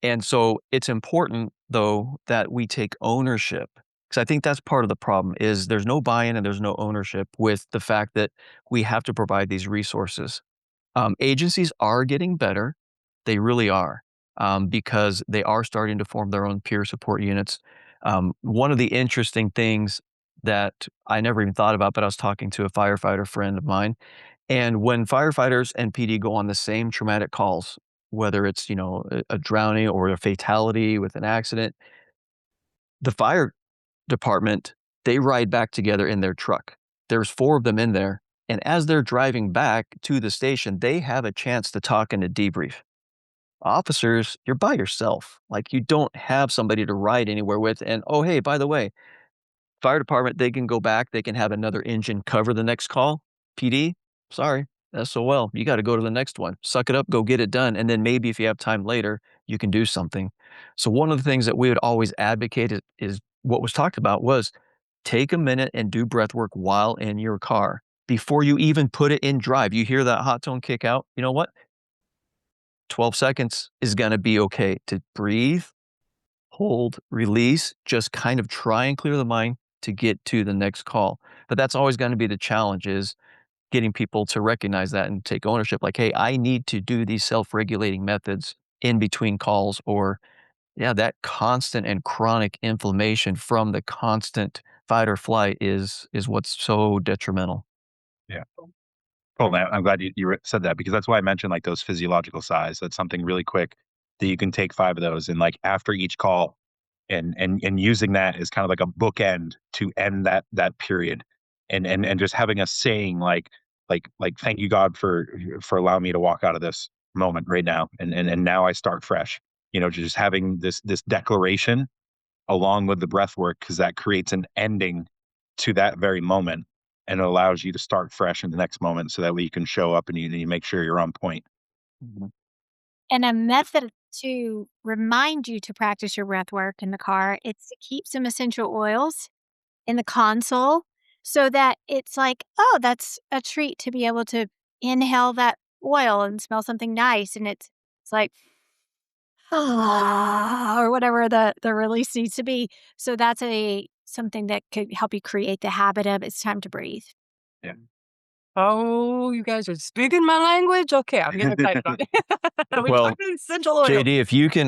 And so it's important though that we take ownership because I think that's part of the problem is there's no buy-in and there's no ownership with the fact that we have to provide these resources. Agencies are getting better. They really are because they are starting to form their own peer support units. One of the interesting things that I never even thought about, but I was talking to a firefighter friend of mine, and when firefighters and PD go on the same traumatic calls, whether it's a drowning or a fatality with an accident, the fire department they ride back together in their truck. There's 4 of them in there, and as they're driving back to the station, they have a chance to talk and to debrief. Officers, you're by yourself. Like you don't have somebody to ride anywhere with. And oh, hey, by the way, fire department, they can go back, they can have another engine cover the next call. PD, sorry, SOL, you got to go to the next one. Suck it up, go get it done. And then maybe if you have time later, you can do something. So one of the things that we would always advocate is what was talked about was take a minute and do breath work while in your car before you even put it in drive. You hear that hot tone kick out. You know what? 12 seconds is going to be okay to breathe, hold, release, just kind of try and clear the mind to get to the next call. But that's always going to be the challenge is getting people to recognize that and take ownership. Like, hey, I need to do these self-regulating methods in between calls or yeah, that constant and chronic inflammation from the constant fight or flight is what's so detrimental. Yeah. Cool. I'm glad you said that because that's why I mentioned like those physiological size. That's something really quick that you can take 5 of those and like after each call and using that as kind of like a bookend to end that period and just having a saying like thank you God for allowing me to walk out of this moment right now and now I start fresh. Just having this declaration along with the breath work because that creates an ending to that very moment and it allows you to start fresh in the next moment so that way you can show up and you make sure you're on point. Mhm. And a method to remind you to practice your breath work in the car, it's to keep some essential oils in the console so that it's like, oh, that's a treat to be able to inhale that oil and smell something nice. And it's like, or whatever the release needs to be. So that's something that could help you create the habit of it's time to breathe. Yeah. Oh, you guys are speaking my language? Okay, I'm getting excited on it. We Well, talked essential oils. JD,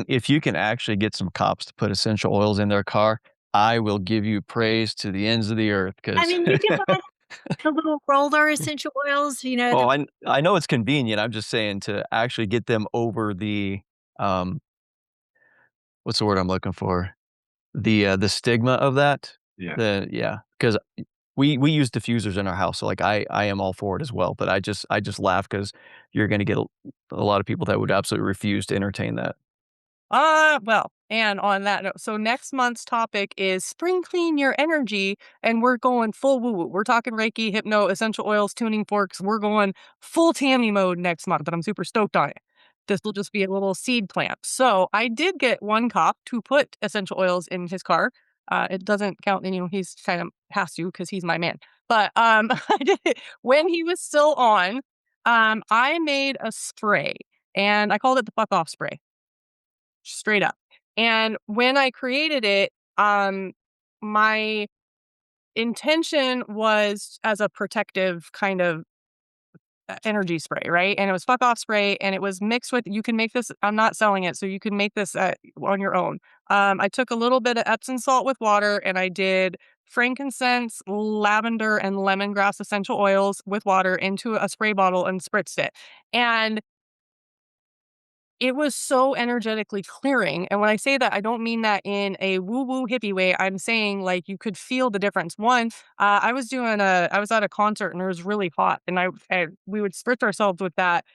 if you can actually get some cops to put essential oils in their car, I will give you praise to the ends of the earth. I Because mean, you can buy the little roller essential oils, oh, I know it's convenient. I'm just saying to actually get them over the um, what's the word I'm looking for? the stigma of that, Yeah. because we use diffusers in our house, so, like, I am all for it as well, but I just laugh because you're gonna get a lot of people that would absolutely refuse to entertain that. Well, and on that note, so next month's topic is spring clean your energy, and we're going full woo woo. We're talking Reiki, hypno, essential oils, tuning forks. We're going full Tammy mode next month, and I'm super stoked on it. This will just be a little seed plant. So I did get one cop to put essential oils in his car. It doesn't count, and he's kind of has to because he's my man. But I did it when he was still on. I made a spray, and I called it the fuck off spray straight up. And when I created it, my intention was as a protective kind of energy spray, right? And it was fuck off spray, and it was mixed with. You can make this. I'm not selling it, so you can make this on your own. I took a little bit of Epsom salt with water, and I did frankincense, lavender, and lemongrass essential oils with water into a spray bottle and spritzed it. And it was so energetically clearing, and when I say that, I don't mean that in a woo-woo hippie way, I'm saying, like, you could feel the difference. One, I was at a concert, and it was really hot, and we would spritz ourselves with that,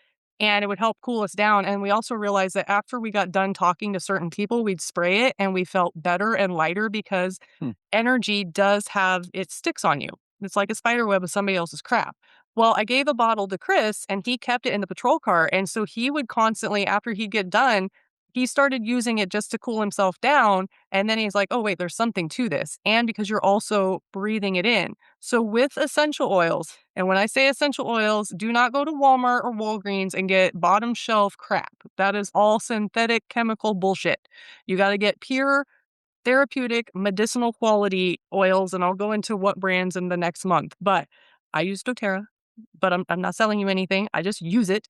and it would help cool us down, and we also realized that after we got done talking to certain people, we'd spray it, and we felt better and lighter because Hmm. energy does have it sticks on you. It's like a spider web of somebody else's crap. Well, I gave a bottle to Chris and he kept it in the patrol car. And so he would constantly, after he'd get done, he started using it just to cool himself down. And then he's like, oh, wait, there's something to this. And because you're also breathing it in. So with essential oils, and when I say essential oils, do not go to Walmart or Walgreens and get bottom shelf crap. That is all synthetic chemical bullshit. You got to get pure therapeutic medicinal quality oils, and I'll go into what brands in the next month. But I use doTERRA, but I'm not selling you anything. I just use it.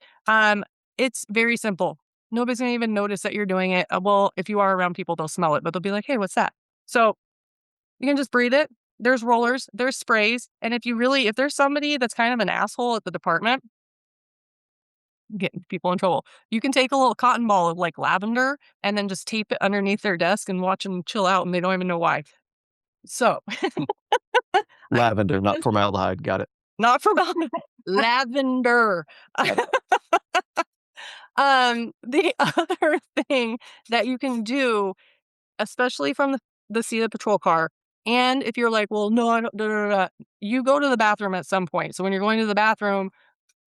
It's very simple. Nobody's gonna even notice that you're doing it. Well, if you are around people, they'll smell it, but they'll be like, "Hey, what's that?" So you can just breathe it. There's rollers, there's sprays, and if there's somebody that's kind of an asshole at the department, getting people in trouble. You can take a little cotton ball of like lavender and then just tape it underneath their desk and watch them chill out, and they don't even know why. So, I Lavender, not formaldehyde, got it. not for lavender. Got it. The other thing that you can do, especially from the seat of the patrol car, and if you're like, well, no, I don't, da, da, da, da," you go to the bathroom at some point. So when you're going to the bathroom,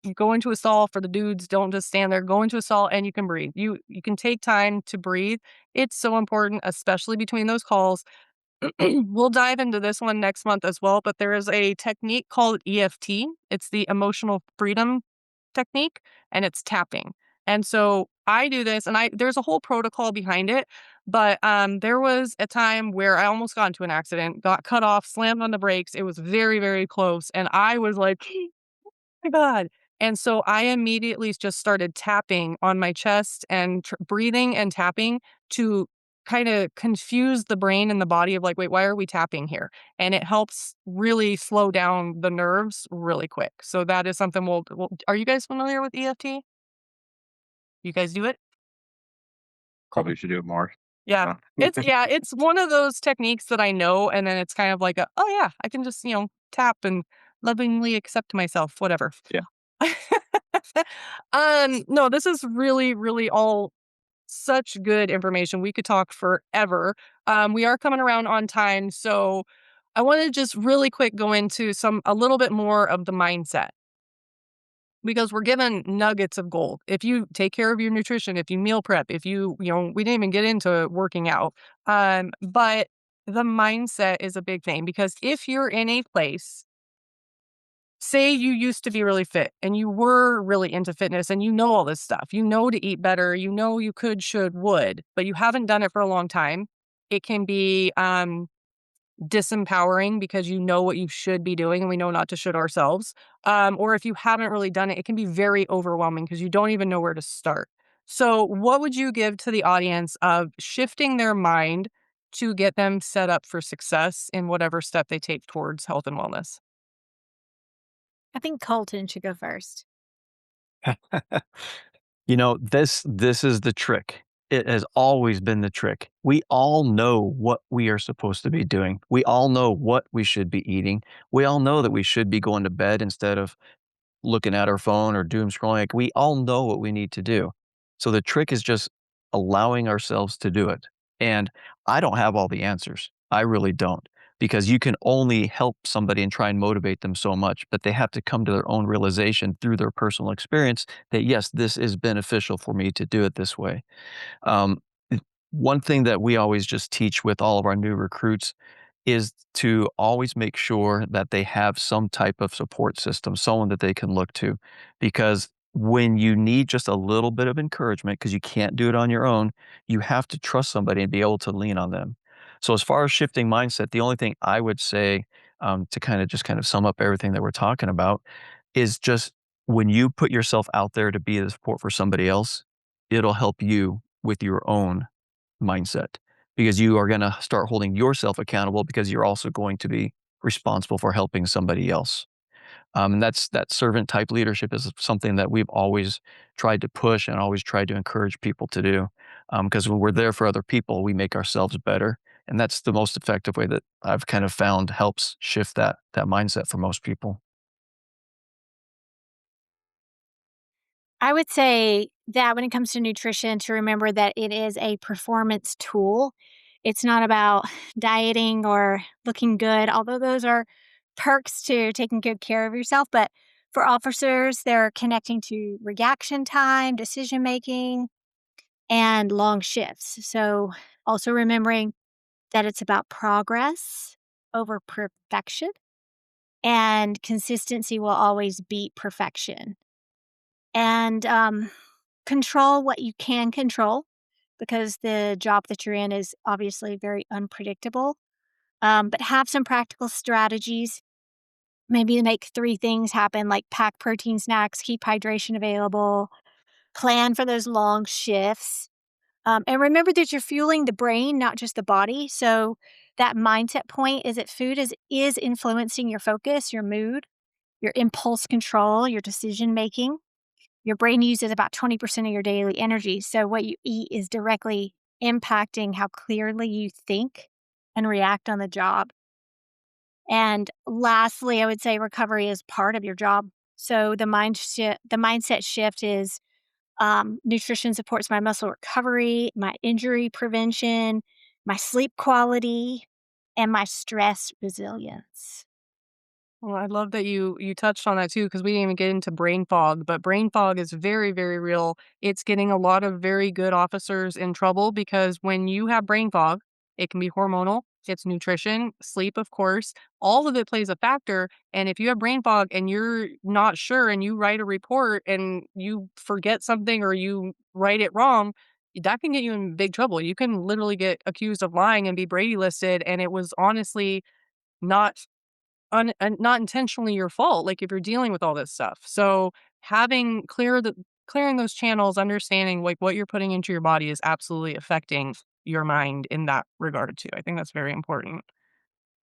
you go into a stall for the dudes. Don't just stand there. Go into a stall and you can breathe. You can take time to breathe. It's so important, especially between those calls. We'll dive into this one next month as well, but there is a technique called EFT. It's the emotional freedom technique, and it's tapping. And so I do this, and there's a whole protocol behind it. But there was a time where I almost got into an accident, got cut off, slammed on the brakes. It was very, very close, and I was like, my God. And so I immediately just started tapping on my chest and breathing and tapping to kind of confuse the brain and the body of like, wait, why are we tapping here? And it helps really slow down the nerves really quick. So that is something are you guys familiar with EFT? You guys do it? Probably should do it more. Yeah. Uh, It's one of those techniques that I know, and then it's kind of like oh yeah, I can just, tap and lovingly accept myself, whatever. Yeah. No, this is really, really all such good information. We could talk forever. We are coming around on time, so I want to just really quick go into a little bit more of the mindset because we're given nuggets of gold. If you take care of your nutrition, if you meal prep, if we didn't even get into working out. But the mindset is a big thing because if you're in a place, say you used to be really fit and you were really into fitness and you know all this stuff, you know to eat better, you know you could, should, would, but you haven't done it for a long time. It can be disempowering because you know what you should be doing and we know not to should ourselves. Or if you haven't really done it, it can be very overwhelming because you don't even know where to start. So, what would you give to the audience of shifting their mind to get them set up for success in whatever step they take towards health and wellness? I think Colton should go first. This is the trick. it has always been the trick. We all know what we are supposed to be doing. We all know what we should be eating. We all know that we should be going to bed instead of looking at our phone or doom scrolling. Like, we all know what we need to do. So the trick is just allowing ourselves to do it. And I don't have all the answers. I really don't, because you can only help somebody and try and motivate them so much, but they have to come to their own realization through their personal experience that, yes, this is beneficial for me to do it this way. Um, One thing that we always just teach with all of our new recruits is to always make sure that they have some type of support system, someone that they can look to. Because when you need just a little bit of encouragement, because you can't do it on your own, you have to trust somebody and be able to lean on them. So, as far as shifting mindset, the only thing I would say, to kind of sum up everything that we're talking about, is just when you put yourself out there to be a support for somebody else, it'll help you with your own mindset, because you are going to start holding yourself accountable, because you're also going to be responsible for helping somebody else. And that servant type leadership is something that we've always tried to push and always tried to encourage people to do. Because when we're there for other people, we make ourselves better. And that's the most effective way that I've kind of found helps shift that mindset for most people. I would say that when it comes to nutrition, to remember that it is a performance tool. It's not about dieting or looking good, although those are perks to taking good care of yourself. But for officers, they're connecting to reaction time, decision making, and long shifts. So also remembering that it's about progress over perfection, and consistency will always beat perfection. And control what you can control, because the job that you're in is obviously very unpredictable. But have some practical strategies, maybe to make three things happen, like pack protein snacks, keep hydration available, plan for those long shifts. And remember that you're fueling the brain, not just the body. So that mindset point is that food is influencing your focus, your mood, your impulse control, your decision making. Your brain uses about 20% of your daily energy. So what you eat is directly impacting how clearly you think and react on the job. And lastly, I would say recovery is part of your job. So the mindset shift is nutrition supports my muscle recovery, my injury prevention, my sleep quality, and my stress resilience. Well, I love that you touched on that too, because we didn't even get into brain fog, but brain fog is very, very real. It's getting a lot of very good officers in trouble because when you have brain fog, it can be hormonal, it's nutrition, sleep, of course. All of it plays a factor. And if you have brain fog and you're not sure and you write a report and you forget something or you write it wrong, that can get you in big trouble. You can literally get accused of lying and be Brady listed. And it was honestly not not intentionally your fault, like, if you're dealing with all this stuff. So, having clearing those channels, understanding, like, what you're putting into your body is absolutely affecting your mind in that regard too. I think that's very important.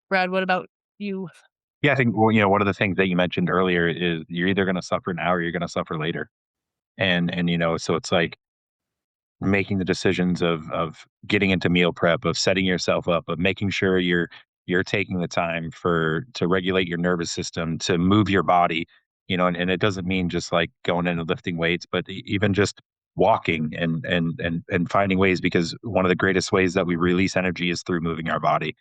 Brad, what about you? Yeah, I think, well, one of the things that you mentioned earlier is you're either going to suffer now or you're going to suffer later. And so it's like making the decisions of getting into meal prep, of setting yourself up, of making sure you're taking the time to regulate your nervous system, to move your body, and it doesn't mean just like going in and lifting weights, but even just walking and finding ways, because one of the greatest ways that we release energy is through moving our body.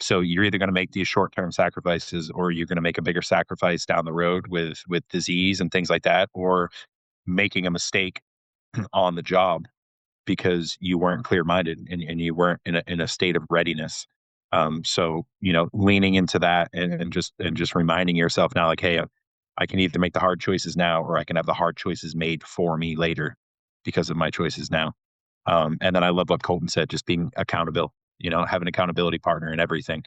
So you're either going to make these short-term sacrifices, or you're going to make a bigger sacrifice down the road with disease and things like that, or making a mistake on the job because you weren't clear-minded and you weren't in a state of readiness. So leaning into that and just reminding yourself now, like, hey, I can either make the hard choices now, or I can have the hard choices made for me later because of my choices now. And then I love what Colton said, just being accountable. Have an accountability partner in everything,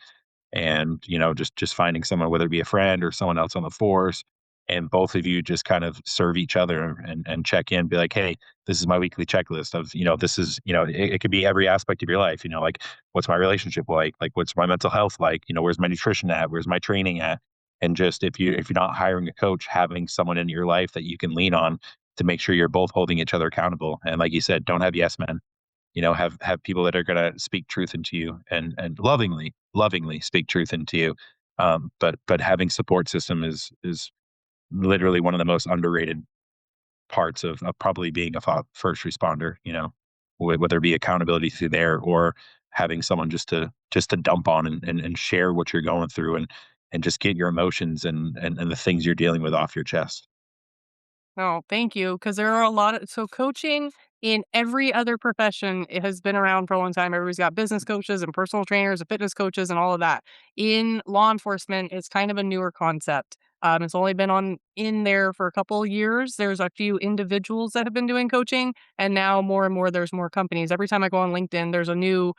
and just finding someone, whether it be a friend or someone else on the force, and both of you just kind of serve each other and check in, be like, hey, this is my weekly checklist of, this is, it could be every aspect of your life, like, what's my relationship like what's my mental health like, where's my nutrition at, where's my training at. And just, if you're not hiring a coach, having someone in your life that you can lean on to make sure you're both holding each other accountable. And like you said, don't have yes men. Have people that are going to speak truth into you and lovingly speak truth into you. But having support system is literally one of the most underrated parts of probably being a first responder. Whether it be accountability through there or having someone just to dump on and share what you're going through and just get your emotions and the things you're dealing with off your chest. No, thank you. Because there are a lot of coaching in every other profession, it has been around for a long time. Everybody's got business coaches and personal trainers and fitness coaches and all of that. In law enforcement, it's kind of a newer concept. It's only been on in there for a couple of years. There's a few individuals that have been doing coaching, and now more and more there's more companies. Every time I go on LinkedIn, there's a new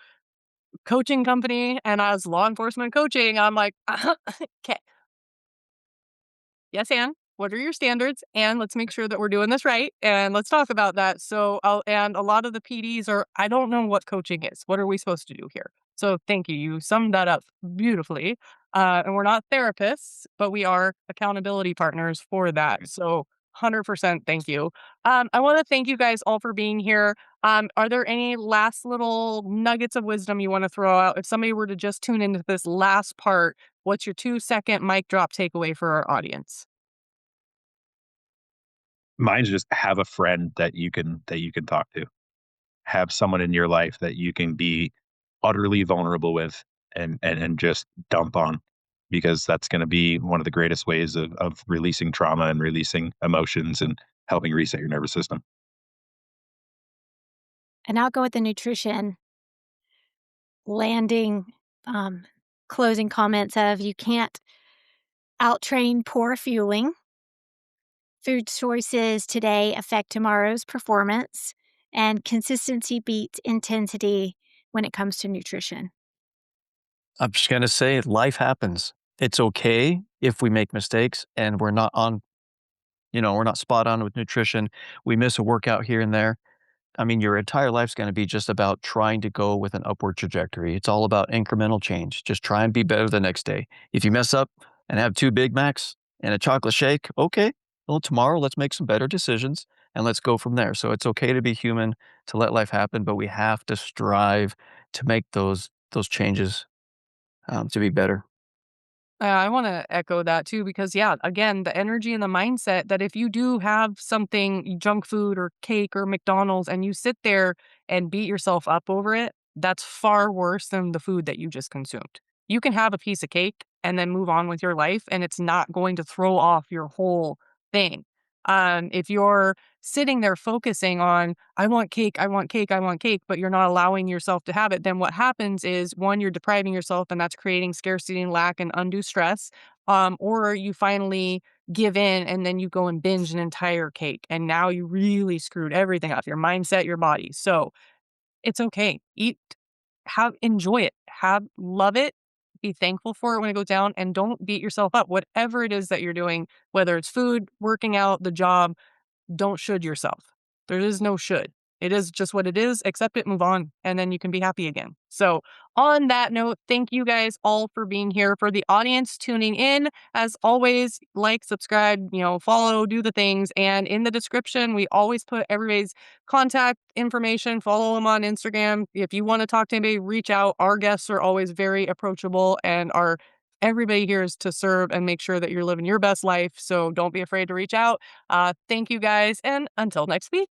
coaching company, and as law enforcement coaching, I'm like, okay, yes, and what are your standards? And let's make sure that we're doing this right. And let's talk about that. And a lot of the PDs are, I don't know what coaching is. What are we supposed to do here? So thank you. You summed that up beautifully. And we're not therapists, but we are accountability partners for that. So 100% thank you. I want to thank you guys all for being here. Are there any last little nuggets of wisdom you want to throw out? If somebody were to just tune into this last part, what's your 2-second mic drop takeaway for our audience? Mine's just have a friend that you can talk to. Have someone in your life that you can be utterly vulnerable with and just dump on, because that's going to be one of the greatest ways of releasing trauma and releasing emotions and helping reset your nervous system. And I'll go with the nutrition landing, um, closing comments of you can't outtrain poor fueling. Food choices today affect tomorrow's performance, and consistency beats intensity when it comes to nutrition. I'm just gonna say life happens. It's okay if we make mistakes and we're not spot on with nutrition. We miss a workout here and there. I mean, your entire life's gonna be just about trying to go with an upward trajectory. It's all about incremental change. Just try and be better the next day. If you mess up and have 2 Big Macs and a chocolate shake, okay. Well, tomorrow let's make some better decisions and let's go from there. So it's okay to be human, to let life happen, but we have to strive to make those changes to be better. I want to echo that too, because yeah, again, the energy and the mindset that if you do have something, junk food or cake or McDonald's, and you sit there and beat yourself up over it, that's far worse than the food that you just consumed. You can have a piece of cake and then move on with your life, and it's not going to throw off your whole thing. If you're sitting there focusing on, I want cake, I want cake, I want cake, but you're not allowing yourself to have it, then what happens is one, you're depriving yourself, and that's creating scarcity and lack and undue stress. Or you finally give in and then you go and binge an entire cake. And now you really screwed everything up, your mindset, your body. So it's okay. Eat, enjoy it, love it, be thankful for it when it goes down, and don't beat yourself up. Whatever it is that you're doing, whether it's food, working out, the job, don't should yourself. There is no should. It is just what it is. Accept it, move on, and then you can be happy again. So, on that note, thank you guys all for being here. For the audience tuning in, as always, like, subscribe, follow, do the things. And in the description, we always put everybody's contact information. Follow them on Instagram. If you want to talk to anybody, reach out. Our guests are always very approachable, and everybody here is to serve and make sure that you're living your best life. So don't be afraid to reach out. Thank you guys, and until next week.